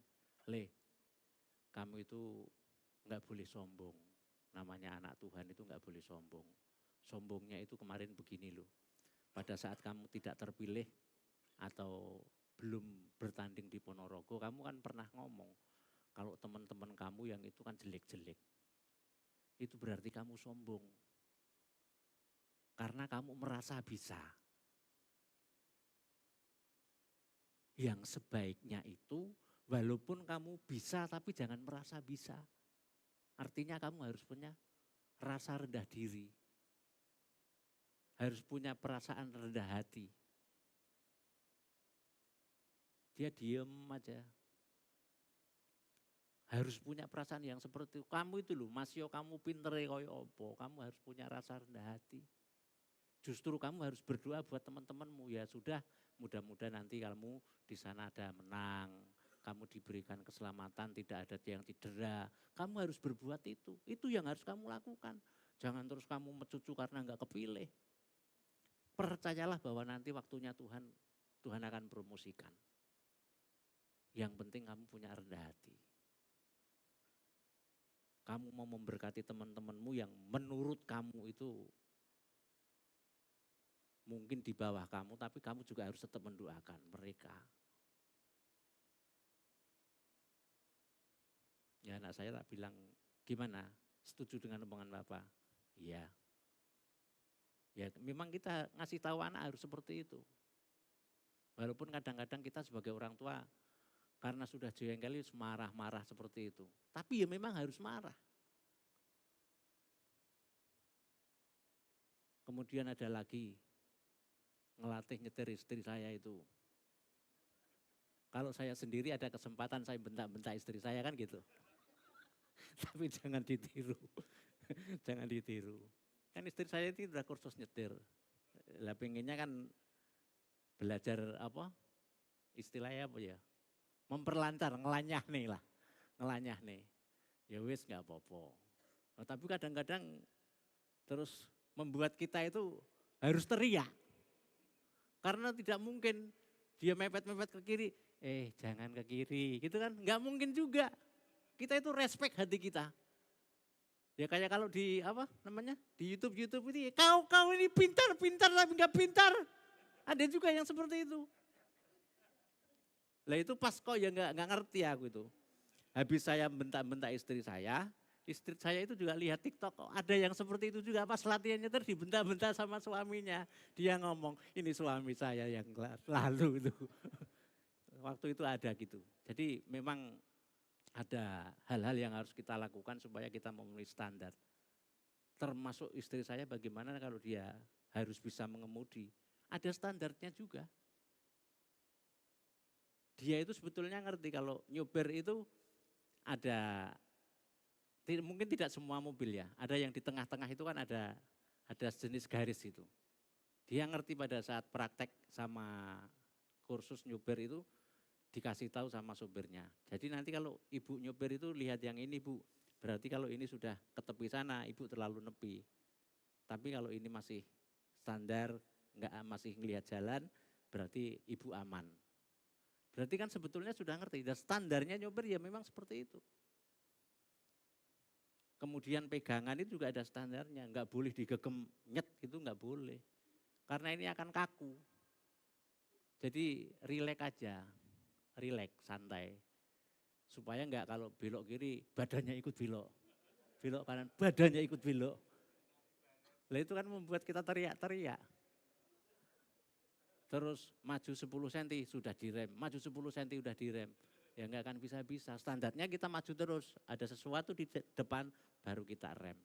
Le, kamu itu nggak boleh sombong. Namanya anak Tuhan itu nggak boleh sombong. Sombongnya itu kemarin begini loh. Pada saat kamu tidak terpilih atau belum bertanding di Ponorogo, kamu kan pernah ngomong kalau teman-teman kamu yang itu kan jelek-jelek. Itu berarti kamu sombong. Karena kamu merasa bisa. Yang sebaiknya itu walaupun kamu bisa tapi jangan merasa bisa. Artinya kamu harus punya rasa rendah diri. Harus punya perasaan rendah hati. Dia diem aja. Harus punya perasaan yang seperti itu. Kamu itu loh, Mas Yo, kamu pinter koyo opo. Kamu harus punya rasa rendah hati. Justru kamu harus berdoa buat teman-temanmu. Ya sudah, mudah-mudahan nanti kamu di sana ada menang. Kamu diberikan keselamatan, tidak ada yang cedera. Kamu harus berbuat itu. Itu yang harus kamu lakukan. Jangan terus kamu mencucu karena enggak kepilih. Percayalah bahwa nanti waktunya Tuhan akan promosikan. Yang penting kamu punya rendah hati. Kamu mau memberkati teman-temanmu yang menurut kamu itu mungkin di bawah kamu, tapi kamu juga harus tetap mendoakan mereka. Ya anak saya tak bilang, gimana? Setuju dengan omongan Bapak? Iya. Ya memang kita ngasih tahu anak harus seperti itu. Walaupun kadang-kadang kita sebagai orang tua karena sudah jengkel marah-marah seperti itu. Tapi ya memang harus marah. Kemudian ada lagi ngelatih nyetir istri saya itu. Kalau saya sendiri ada kesempatan saya bentak-bentak istri saya kan gitu. Tapi jangan ditiru. Jangan ditiru. Kan istri saya itu udah kursus nyetir. Lah pengennya kan belajar apa? Istilahnya apa ya? Memperlancar, ngelanyah nih lah. Ngelanyah nih. Ya wis gak apa-apa. Nah, tapi kadang-kadang terus membuat kita itu harus teriak. Karena tidak mungkin dia mepet-mepet ke kiri. Jangan ke kiri gitu kan. Gak mungkin juga. Kita itu respect hati kita. Ya kayak kalau di apa namanya di YouTube ini kau ini pintar tapi nggak pintar. Ada juga yang seperti itu. Lah itu pas kok ya nggak ngerti aku itu. Habis saya bentak-bentak istri saya itu juga lihat TikTok kok ada yang seperti itu juga pas latihannya terus dibentak-bentak sama suaminya. Dia ngomong ini suami saya yang lalu itu. Waktu itu ada gitu. Jadi memang ada hal-hal yang harus kita lakukan supaya kita memenuhi standar. Termasuk istri saya bagaimana kalau dia harus bisa mengemudi. Ada standarnya juga. Dia itu sebetulnya ngerti kalau nyober itu ada, mungkin tidak semua mobil ya. Ada yang di tengah-tengah itu kan ada jenis garis itu. Dia ngerti pada saat praktek sama kursus nyober itu, dikasih tahu sama sopirnya. Jadi nanti kalau ibu nyober itu lihat yang ini bu, berarti kalau ini sudah ke tepi sana ibu terlalu nepi. Tapi kalau ini masih standar, masih ngelihat jalan, berarti ibu aman. Berarti kan sebetulnya sudah ngerti, dan standarnya nyober ya memang seperti itu. Kemudian pegangan itu juga ada standarnya, nggak boleh digegem nyet itu nggak boleh. Karena ini akan kaku. Jadi rileks aja. Rileks, santai. Supaya enggak kalau belok kiri badannya ikut belok. Belok kanan badannya ikut belok. Lah itu kan membuat kita teriak-teriak. Terus maju 10 cm sudah direm, maju 10 cm sudah direm. Ya enggak akan bisa-bisa. Standarnya kita maju terus, ada sesuatu di depan baru kita rem.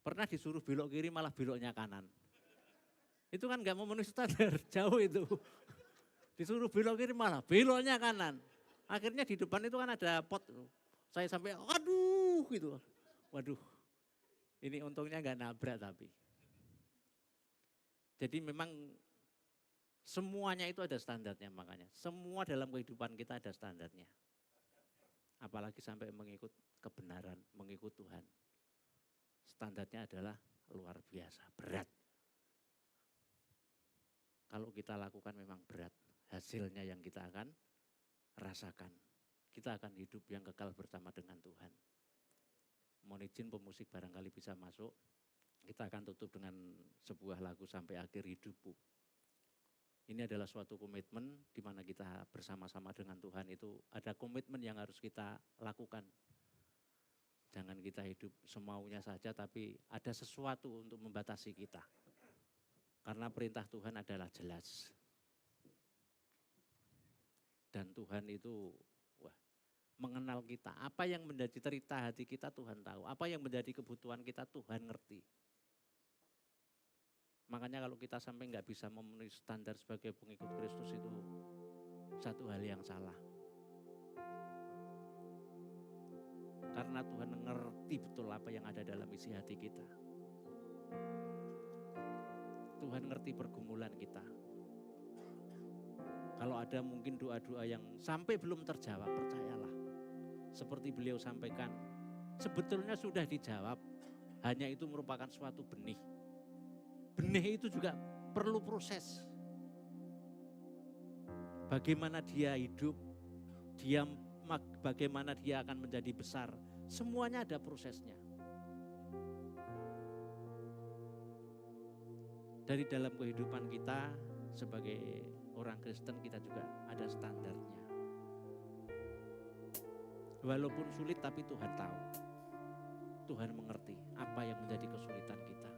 Pernah disuruh belok kiri malah beloknya kanan. Itu kan enggak memenuhi standar, jauh itu. Disuruh belok kiri malah beloknya kanan. Akhirnya di depan itu kan ada pot. Saya sampai aduh gitu. Waduh ini untungnya enggak nabrak tapi. Jadi memang semuanya itu ada standarnya makanya. Semua dalam kehidupan kita ada standarnya. Apalagi sampai mengikut kebenaran, mengikut Tuhan. Standarnya adalah luar biasa, berat. Kalau kita lakukan memang berat. Hasilnya yang kita akan rasakan. kita akan hidup yang kekal bersama dengan Tuhan. Mohon izin pemusik barangkali bisa masuk. Kita akan tutup dengan sebuah lagu Sampai Akhir Hidupku. Ini adalah suatu komitmen di mana kita bersama-sama dengan Tuhan itu ada komitmen yang harus kita lakukan. Jangan kita hidup semaunya saja, tapi ada sesuatu untuk membatasi kita. Karena perintah Tuhan adalah jelas. Dan Tuhan itu mengenal kita. Apa yang menjadi cerita hati kita Tuhan tahu. Apa yang menjadi kebutuhan kita Tuhan ngerti. Makanya kalau kita sampai nggak bisa memenuhi standar sebagai pengikut Kristus itu satu hal yang salah. Karena Tuhan mengerti betul apa yang ada dalam isi hati kita. Tuhan ngerti pergumulan kita. Kalau ada mungkin doa-doa yang sampai belum terjawab, percayalah. Seperti beliau sampaikan, sebetulnya sudah dijawab. Hanya itu merupakan suatu benih. Benih itu juga perlu proses. Bagaimana dia hidup, bagaimana dia akan menjadi besar. Semuanya ada prosesnya. Dari dalam kehidupan kita sebagai orang Kristen kita juga ada standarnya. Walaupun sulit tapi Tuhan tahu. Tuhan mengerti apa yang menjadi kesulitan kita.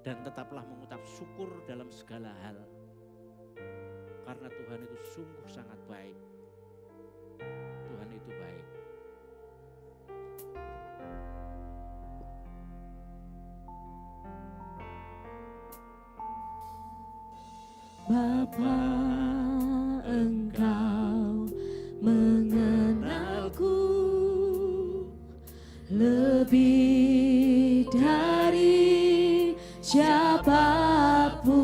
Dan tetaplah mengucap syukur dalam segala hal. Karena Tuhan itu sungguh sangat baik. Tuhan itu baik. Bapa, Engkau mengenalku lebih dari siapapun.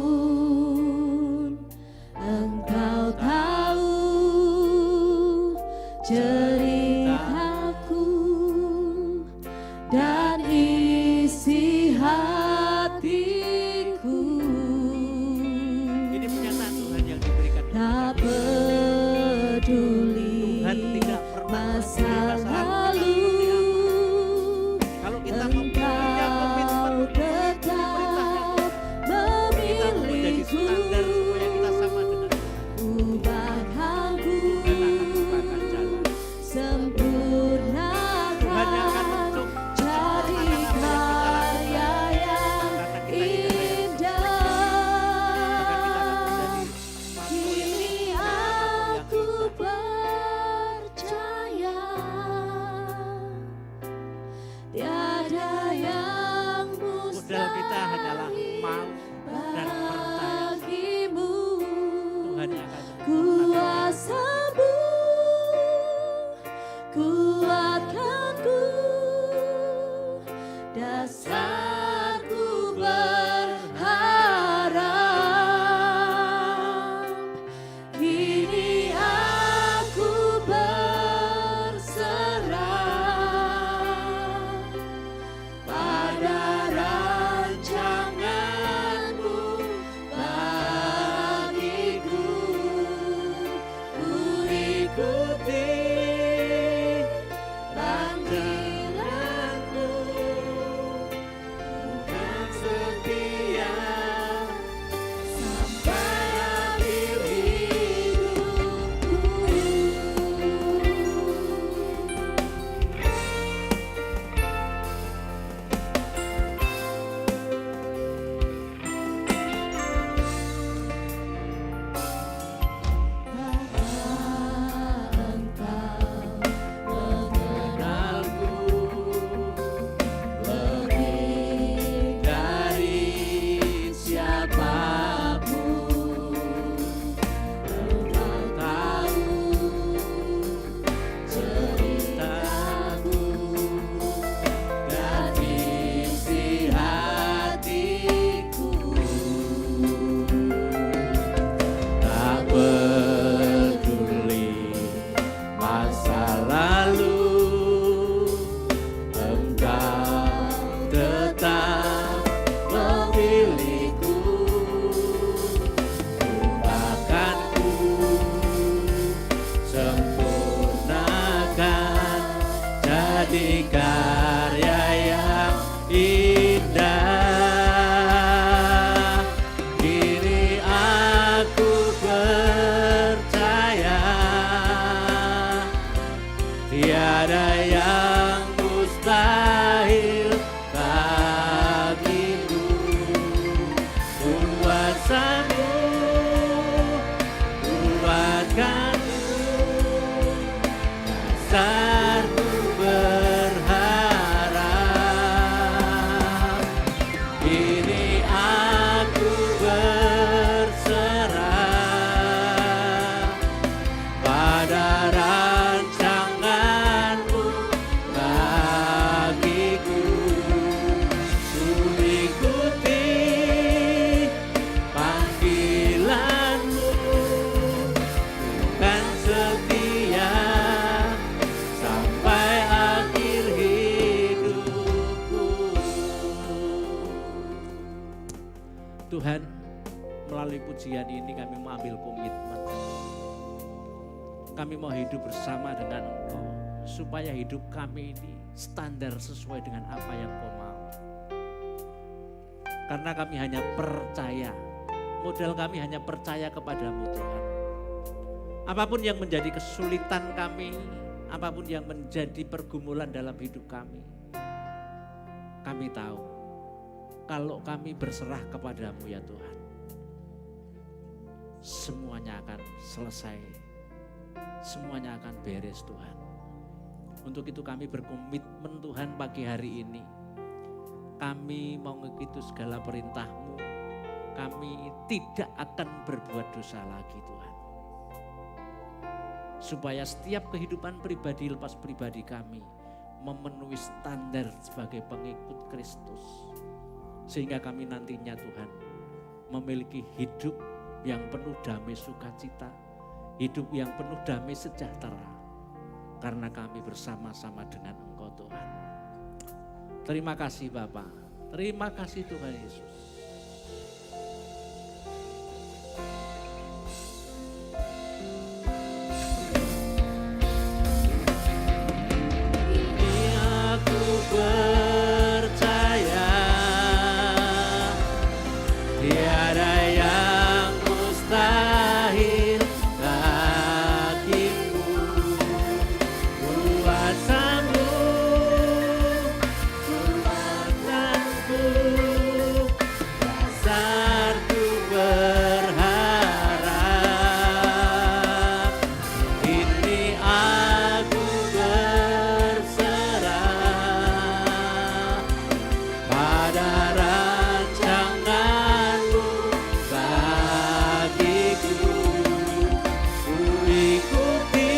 Engkau tahu ceritaku dan isi hatiku. Ini pernyataan Tuhan yang diberikan. Tak peduli Tuhan tidak pernah masa peduli lalu, kalau kita punya komitmen untuk tetap kita menjadi standar supaya kita sama dengan ubahkanku, Tuhan akan bukakan jalan. sempurnakan Tuhan yang akan mencuk jadi karya yang indah. Kini aku percaya tiada yang Modal kita hanyalah mau dan percaya. bagimu. Tuhan yang akan Kuasamu kuatkanku, dasarku berharap. Kini aku berserah pada rancanganmu bagiku. Ku ikuti menjadi karya yang indah. Kini aku percaya tiada yang mustahil bagimu. Kuasamu kuatkanku, dasarku berharap. Kini aku berserah pada rancanganmu bagiku. Ku ikuti panggilanmu, kan setia sampai akhir hidupku. Tuhan, melalui pujian ini kami mengambil komitmen. Kami mau hidup bersama dengan Engkau, supaya hidup kami ini standar sesuai dengan apa yang Kau mau. Karena kami hanya percaya, modal kami hanya percaya kepadamu Tuhan. Apapun yang menjadi kesulitan kami, apapun yang menjadi pergumulan dalam hidup kami tahu kalau kami berserah kepadamu ya Tuhan, semuanya akan selesai, semuanya akan beres Tuhan. Untuk itu kami berkomitmen Tuhan pagi hari ini, kami mau mengikuti segala perintah-Mu, kami tidak akan berbuat dosa lagi Tuhan. Supaya setiap kehidupan pribadi lepas pribadi kami memenuhi standar sebagai pengikut Kristus. Sehingga kami nantinya Tuhan memiliki hidup yang penuh damai sukacita, hidup yang penuh damai sejahtera. Karena kami bersama-sama dengan Engkau Tuhan. Terima kasih Bapa, terima kasih Tuhan Yesus. Aku percaya tiada yang mustahil bagimu. Kuasamu kuatkanku, dasarku berharap. Kini aku berserah pada rancanganmu bagiku. Ku ikuti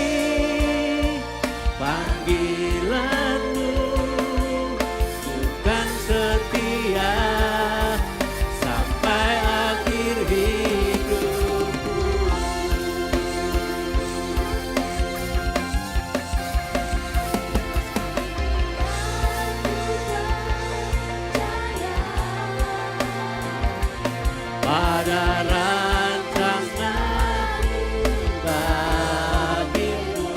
panggilanmu, bukan setia sampai akhir hidupku. Pada rancanganmu bagimu,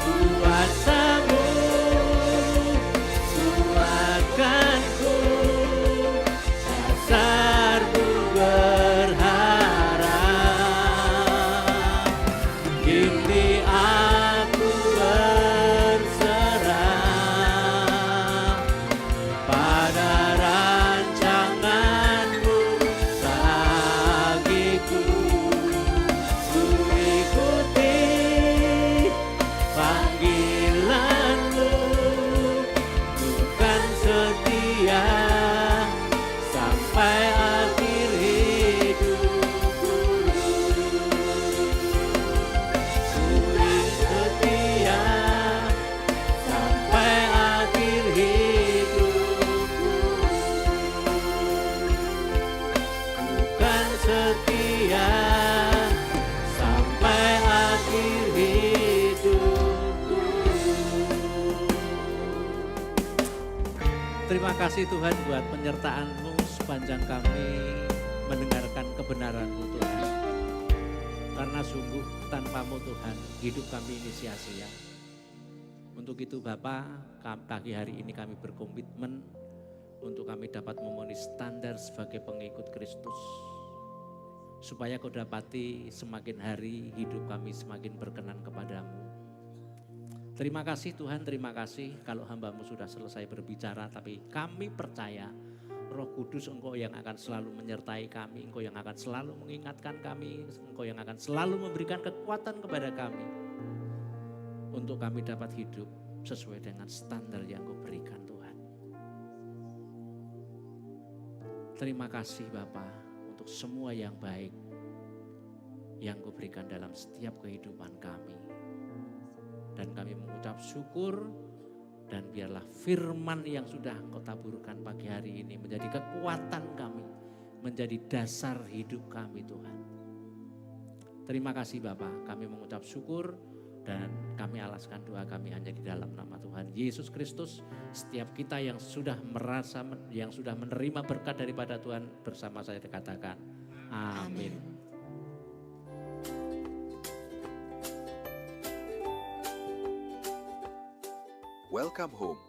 kuasamu kuatkanku, dasarku berharap. Kini aku berserah pada rancanganmu bagiku. Ku ikuti panggilanmu, bukan setia sampai akhir hidupku. Ku setia sampai akhir hidupku, bukan setia sampai akhir hidupku. Terima kasih Tuhan buat penyertaan-Mu sepanjang kami mendengarkan kebenaran-Mu Tuhan. Karena sungguh tanpa-Mu Tuhan hidup kami ini sia-sia. Untuk itu Bapak, pagi hari ini kami berkomitmen untuk kami dapat memenuhi standar sebagai pengikut Kristus. Supaya Kau dapati semakin hari hidup kami semakin berkenan kepadamu. Terima kasih Tuhan, terima kasih kalau hamba-Mu sudah selesai berbicara, tapi kami percaya Roh Kudus Engkau yang akan selalu menyertai kami, Engkau yang akan selalu mengingatkan kami, Engkau yang akan selalu memberikan kekuatan kepada kami untuk kami dapat hidup sesuai dengan standar yang Engkau berikan Tuhan. Terima kasih Bapa untuk semua yang baik yang Engkau berikan dalam setiap kehidupan kami. Dan kami mengucap syukur dan biarlah firman yang sudah Engkau taburkan pagi hari ini menjadi kekuatan kami, menjadi dasar hidup kami Tuhan. Terima kasih Bapa, kami mengucap syukur dan kami alaskan doa kami hanya di dalam nama Tuhan Yesus Kristus. Setiap kita yang sudah merasa, yang sudah menerima berkat daripada Tuhan bersama saya dikatakan amin. Welcome home.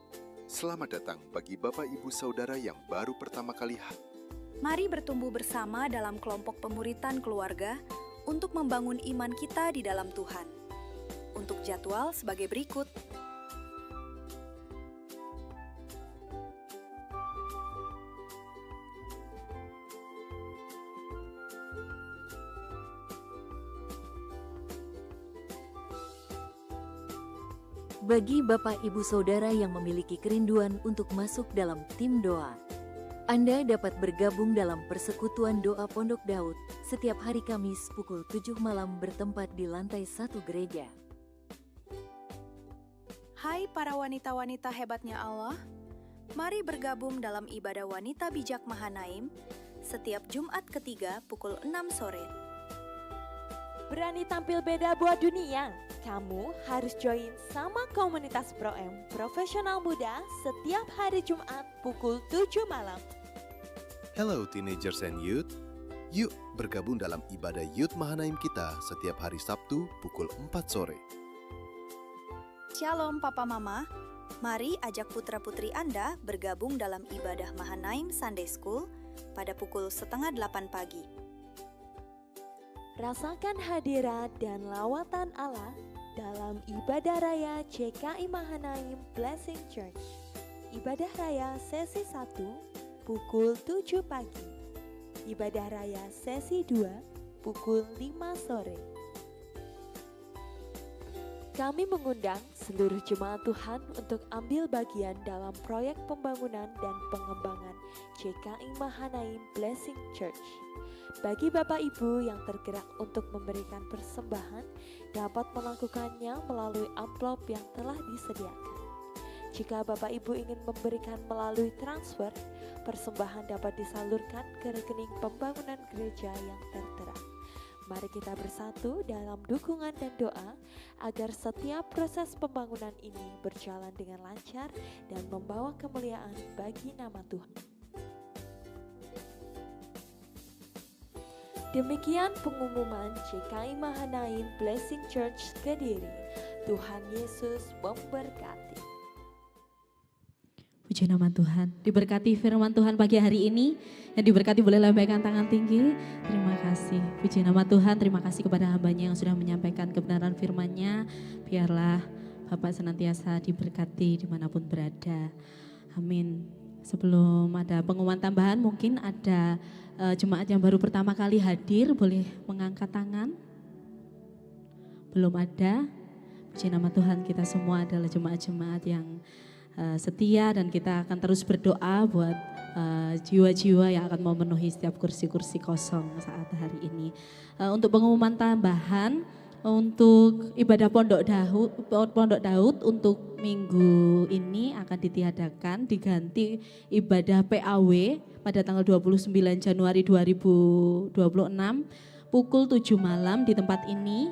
Selamat datang bagi Bapak Ibu Saudara yang baru pertama kali Mari bertumbuh bersama dalam kelompok pemuritan keluarga untuk membangun iman kita di dalam Tuhan. Untuk jadwal sebagai berikut. Bagi Bapak Ibu Saudara yang memiliki kerinduan untuk masuk dalam tim doa, Anda dapat bergabung dalam persekutuan doa Pondok Daud setiap hari Kamis pukul 7 malam bertempat di lantai 1 gereja. Hai para wanita-wanita hebatnya Allah, mari bergabung dalam ibadah wanita bijak Mahanaim setiap Jumat ketiga pukul 6 sore. Berani tampil beda buat dunia? Kamu harus join sama komunitas Pro-M Profesional Muda setiap hari Jumat pukul 7 malam. Hello teenagers and youth. Yuk bergabung dalam ibadah Youth Mahanaim kita setiap hari Sabtu pukul 4 sore. Shalom Papa Mama, mari ajak putra-putri Anda bergabung dalam ibadah Mahanaim Sunday School pada pukul 7:30 pagi. Rasakan hadirat dan lawatan Allah dalam ibadah raya CKI Mahanaim Blessing Church. Ibadah raya sesi 1 pukul 7 pagi. Ibadah raya sesi 2 pukul 5 sore. Kami mengundang seluruh jemaat Tuhan untuk ambil bagian dalam proyek pembangunan dan pengembangan CKI Mahanaim Blessing Church. Bagi Bapak Ibu yang tergerak untuk memberikan persembahan, dapat melakukannya melalui amplop yang telah disediakan. Jika Bapak Ibu ingin memberikan melalui transfer, persembahan dapat disalurkan ke rekening pembangunan gereja yang tertera. Mari kita bersatu dalam dukungan dan doa agar setiap proses pembangunan ini berjalan dengan lancar dan membawa kemuliaan bagi nama Tuhan. Demikian pengumuman CKI Mahanaim Blessing Church Kediri. Tuhan Yesus memberkati. Puji nama Tuhan. Diberkati firman Tuhan pagi hari ini. Yang diberkati boleh lambaikan tangan tinggi. Terima kasih. Puji nama Tuhan. Terima kasih kepada hambanya yang sudah menyampaikan kebenaran firman-Nya. Biarlah Bapak senantiasa diberkati dimanapun berada. Amin. Sebelum ada pengumuman tambahan, mungkin ada jemaat yang baru pertama kali hadir, boleh mengangkat tangan. Belum ada. Puji nama Tuhan, kita semua adalah jemaat-jemaat yang setia dan kita akan terus berdoa buat jiwa-jiwa yang akan memenuhi setiap kursi-kursi kosong saat hari ini. Untuk pengumuman tambahan, untuk ibadah Pondok Daud untuk minggu ini akan ditiadakan, diganti ibadah PAW pada tanggal 29 Januari 2026 pukul 7 malam di tempat ini.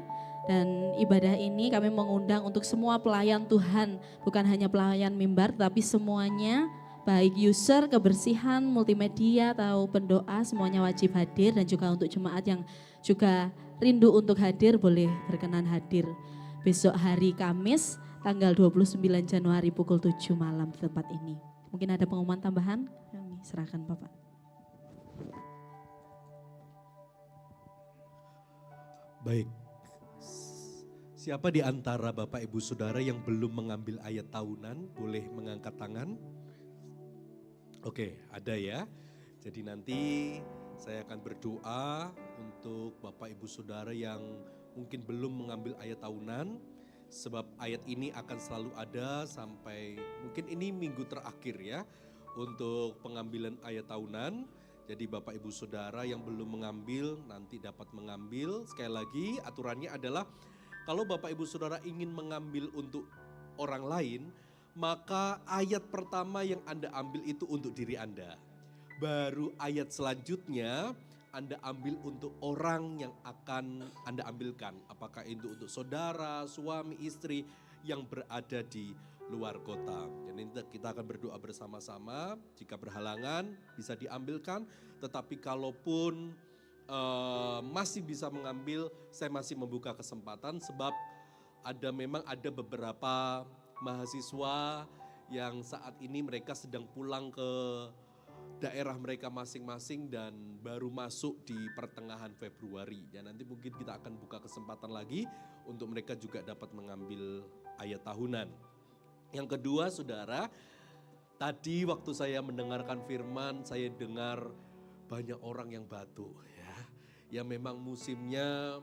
Dan ibadah ini kami mengundang untuk semua pelayan Tuhan, bukan hanya pelayan mimbar tapi semuanya, baik user, kebersihan, multimedia atau pendoa, semuanya wajib hadir. Dan juga untuk jemaat yang juga rindu untuk hadir boleh berkenan hadir. Besok hari Kamis tanggal 29 Januari pukul 7 malam di tempat ini. Mungkin ada pengumuman tambahan? Kami serahkan Bapak. Baik. Siapa di antara Bapak Ibu Saudara yang belum mengambil ayat tahunan boleh mengangkat tangan? Oke, ada ya. Jadi nanti saya akan berdoa untuk Bapak Ibu Saudara yang mungkin belum mengambil ayat tahunan. Sebab ayat ini akan selalu ada sampai mungkin ini minggu terakhir ya untuk pengambilan ayat tahunan. Jadi Bapak Ibu Saudara yang belum mengambil nanti dapat mengambil. Sekali lagi aturannya adalah kalau Bapak Ibu Saudara ingin mengambil untuk orang lain, maka ayat pertama yang Anda ambil itu untuk diri Anda. Baru ayat selanjutnya Anda ambil untuk orang yang akan Anda ambilkan. Apakah itu untuk saudara, suami, istri yang berada di luar kota. Jadi kita akan berdoa bersama-sama. Jika berhalangan bisa diambilkan. Tetapi kalaupun masih bisa mengambil, saya masih membuka kesempatan. Sebab memang ada beberapa mahasiswa yang saat ini mereka sedang pulang ke daerah mereka masing-masing dan baru masuk di pertengahan Februari. Ya, nanti mungkin kita akan buka kesempatan lagi untuk mereka juga dapat mengambil ayat tahunan. Yang kedua, saudara, tadi waktu saya mendengarkan firman, saya dengar banyak orang yang batuk ya. Ya memang musimnya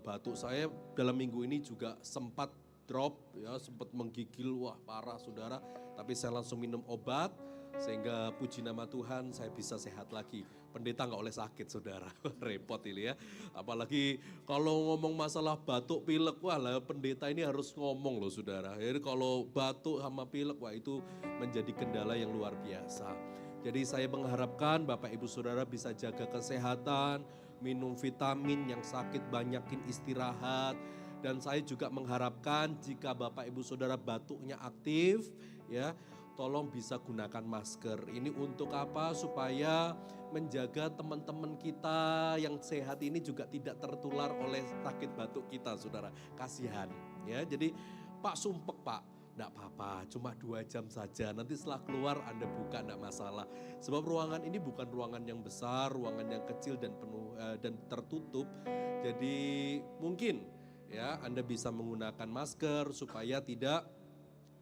batuk. Saya dalam minggu ini juga sempat drop ya, sempat menggigil, wah parah saudara. Tapi saya langsung minum obat sehingga puji nama Tuhan saya bisa sehat lagi. Pendeta nggak oleh sakit saudara, repot ini ya. Apalagi kalau ngomong masalah batuk pilek, wah lah pendeta ini harus ngomong loh saudara. Jadi kalau batuk sama pilek, wah itu menjadi kendala yang luar biasa. Jadi saya mengharapkan Bapak Ibu Saudara bisa jaga kesehatan, minum vitamin, yang sakit banyakin istirahat. Dan saya juga mengharapkan jika Bapak Ibu Saudara batuknya aktif ya, tolong bisa gunakan masker. Ini untuk apa? Supaya menjaga teman-teman kita yang sehat ini juga tidak tertular oleh sakit batuk kita, saudara. Kasihan ya. Jadi Pak sumpek Pak, enggak apa-apa, cuma 2 jam saja. Nanti setelah keluar Anda buka enggak masalah. Sebab ruangan ini bukan ruangan yang besar, ruangan yang kecil dan penuh dan tertutup. Jadi mungkin ya Anda bisa menggunakan masker supaya tidak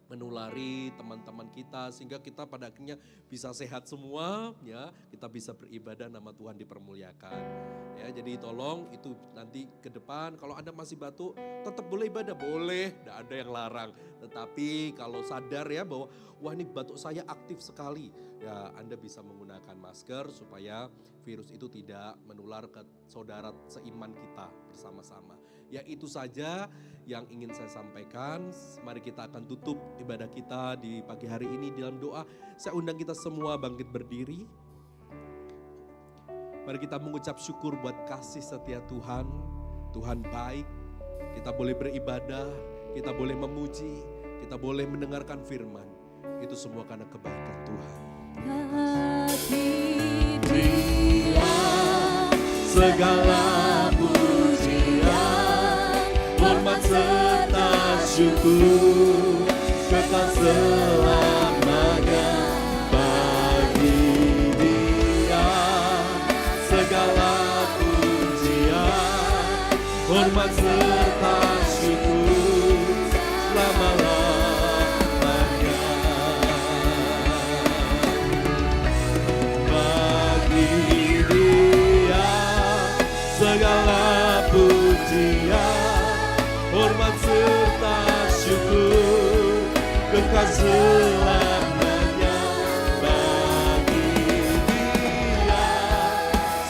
menulari teman-teman kita sehingga kita pada akhirnya bisa sehat semua ya, kita bisa beribadah, nama Tuhan dipermuliakan ya. Jadi tolong itu nanti ke depan kalau Anda masih batuk tetap boleh ibadah, boleh, tidak ada yang larang. Tetapi kalau sadar ya bahwa wah ini batuk saya aktif sekali ya, Anda bisa menggunakan masker supaya virus itu tidak menular ke saudara seiman kita bersama-sama. Ya itu saja yang ingin saya sampaikan. Mari kita akan tutup ibadah kita di pagi hari ini dalam doa. Saya undang kita semua bangkit berdiri. Mari kita mengucap syukur buat kasih setia Tuhan. Tuhan baik. Kita boleh beribadah, kita boleh memuji, kita boleh mendengarkan firman. Itu semua karena kebaikan Tuhan. Hati Dia segala hormat serta syukur kekal selamanya bagi Dia. Segala pujian, hormat serta syukur selama-lamanya bagi Dia. Segala pujian, hormat serta syukur kekal selamanya bagi Dia.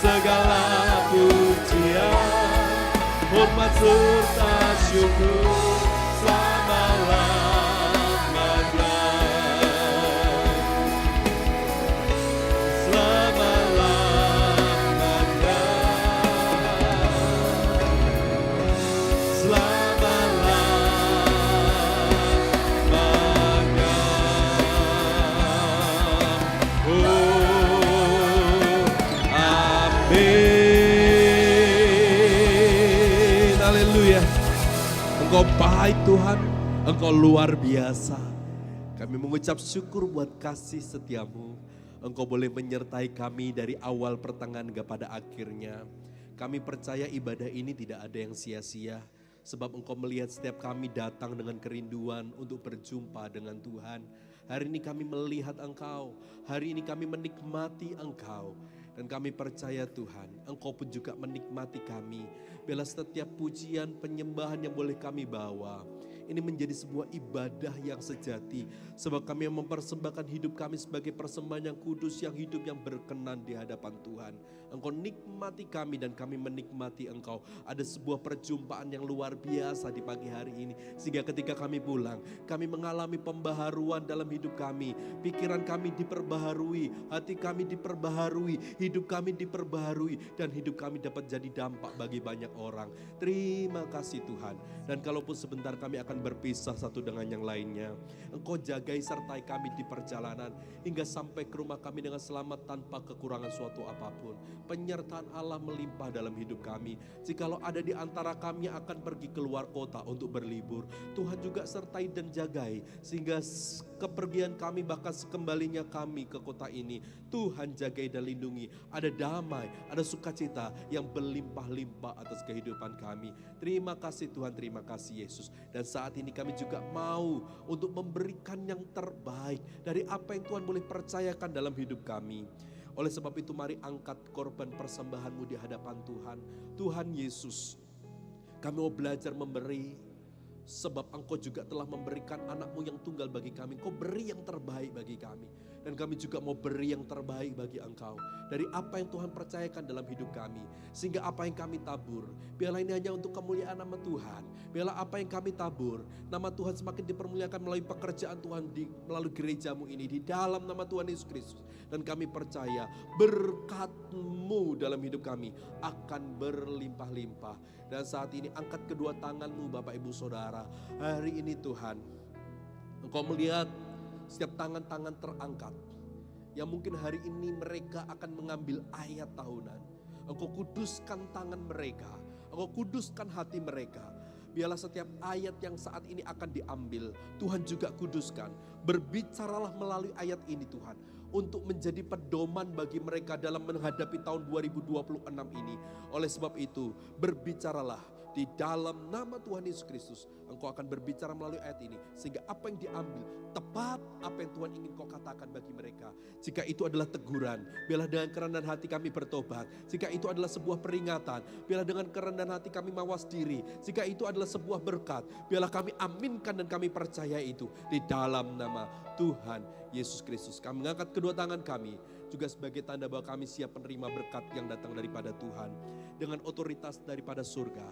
Segala pujian, hormat serta syukur selama-lamanya. Selama-lamanya. Engkau baik Tuhan, Engkau luar biasa. Kami mengucap syukur buat kasih setiamu. Engkau boleh menyertai kami dari awal pertengahan hingga pada akhirnya. Kami percaya ibadah ini tidak ada yang sia-sia. Sebab engkau melihat setiap kami datang dengan kerinduan untuk berjumpa dengan Tuhan. Hari ini kami melihat engkau. Hari ini kami menikmati engkau. Dan kami percaya Tuhan, engkau pun juga menikmati kami. Bila setiap pujian, penyembahan yang boleh kami bawa. Ini menjadi sebuah ibadah yang sejati. Sebab kami mempersembahkan hidup kami sebagai persembahan yang kudus, yang hidup, yang berkenan di hadapan Tuhan. Engkau nikmati kami dan kami menikmati engkau. Ada sebuah perjumpaan yang luar biasa di pagi hari ini. Sehingga ketika kami pulang, kami mengalami pembaharuan dalam hidup kami. Pikiran kami diperbaharui, hati kami diperbaharui, hidup kami diperbaharui. Dan hidup kami dapat jadi dampak bagi banyak orang. Terima kasih Tuhan. Dan kalaupun sebentar kami akan berpisah satu dengan yang lainnya, engkau jagai sertai kami di perjalanan hingga sampai ke rumah kami dengan selamat tanpa kekurangan suatu apapun. Penyertaan Allah melimpah dalam hidup kami. Jikalau ada di antara kami yang akan pergi keluar kota untuk berlibur, Tuhan juga sertai dan jagai sehingga kepergian kami bahkan sekembalinya kami ke kota ini, Tuhan jagai dan lindungi. Ada damai, ada sukacita yang berlimpah-limpah atas kehidupan kami. Terima kasih Tuhan, terima kasih Yesus. Dan saat ini kami juga mau untuk memberikan yang terbaik dari apa yang Tuhan boleh percayakan dalam hidup kami. Oleh sebab itu mari angkat korban persembahanmu di hadapan Tuhan. Tuhan Yesus, kami mau belajar memberi. Sebab engkau juga telah memberikan anakmu yang tunggal bagi kami. Engkau beri yang terbaik bagi kami. Dan kami juga mau beri yang terbaik bagi engkau. Dari apa yang Tuhan percayakan dalam hidup kami. Sehingga apa yang kami tabur, biarlah ini hanya untuk kemuliaan nama Tuhan. Biarlah apa yang kami tabur, nama Tuhan semakin dipermuliakan melalui pekerjaan Tuhan melalui gerejamu ini. Di dalam nama Tuhan Yesus Kristus. Dan kami percaya berkat-Mu dalam hidup kami akan berlimpah-limpah. Dan saat ini angkat kedua tanganmu Bapak Ibu Saudara. Hari ini Tuhan, Engkau melihat setiap tangan-tangan terangkat. Yang mungkin hari ini mereka akan mengambil ayat tahunan. Engkau kuduskan tangan mereka. Engkau kuduskan hati mereka. Biarlah setiap ayat yang saat ini akan diambil, Tuhan juga kuduskan. Berbicaralah melalui ayat ini Tuhan. Untuk menjadi pedoman bagi mereka dalam menghadapi tahun 2026 ini. Oleh sebab itu, berbicaralah di dalam nama Tuhan Yesus Kristus. Engkau akan berbicara melalui ayat ini. Sehingga apa yang diambil, tepat apa yang Tuhan ingin kau katakan bagi mereka. Jika itu adalah teguran, biarlah dengan kerendahan hati kami bertobat. Jika itu adalah sebuah peringatan, biarlah dengan kerendahan hati kami mawas diri. Jika itu adalah sebuah berkat, biarlah kami aminkan dan kami percaya itu. Di dalam nama Tuhan Yesus Kristus. Kami mengangkat kedua tangan kami juga sebagai tanda bahwa kami siap menerima berkat yang datang daripada Tuhan. Dengan otoritas daripada surga.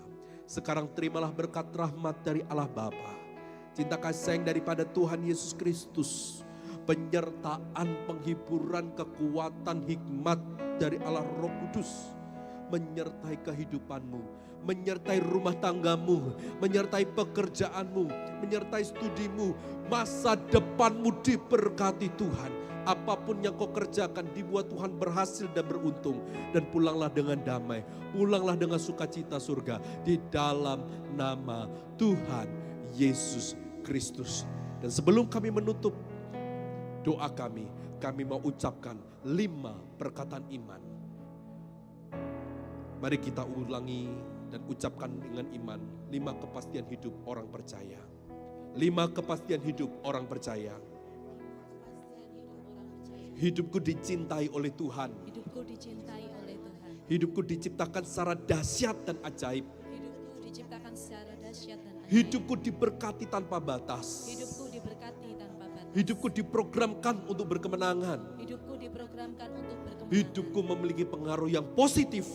Sekarang terimalah berkat rahmat dari Allah Bapa, cinta kasih sayang daripada Tuhan Yesus Kristus, penyertaan, penghiburan, kekuatan, hikmat dari Allah Roh Kudus menyertai kehidupanmu, menyertai rumah tanggamu, menyertai pekerjaanmu, menyertai studimu. Masa depanmu diberkati Tuhan. Apapun yang kau kerjakan dibuat Tuhan berhasil dan beruntung. Dan pulanglah dengan damai, pulanglah dengan sukacita surga. Di dalam nama Tuhan Yesus Kristus. Dan sebelum kami menutup doa kami mau ucapkan 5 perkataan iman. Mari kita ulangi dan ucapkan dengan iman 5 kepastian hidup orang percaya. 5 kepastian hidup orang percaya. Hidupku dicintai oleh Tuhan. Hidupku dicintai oleh Tuhan. Hidupku diciptakan secara dahsyat dan ajaib. Hidupku diciptakan secara dahsyat dan ajaib. Hidupku diberkati tanpa batas. Hidupku diberkati tanpa batas. Hidupku diprogramkan untuk berkemenangan. Hidupku diprogramkan untuk berkemenangan. Hidupku memiliki pengaruh yang positif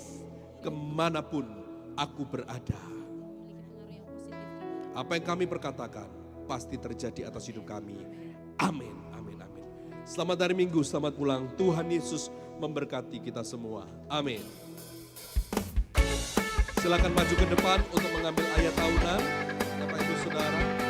kemanapun aku berada. Memiliki pengaruh yang positif. Apa yang kami perkatakan pasti terjadi atas hidup kami. Amin, amin, amin. Selamat hari Minggu, selamat pulang. Tuhan Yesus memberkati kita semua. Amin. Silakan maju ke depan untuk mengambil ayat tahunan, Bapak Ibu Saudara.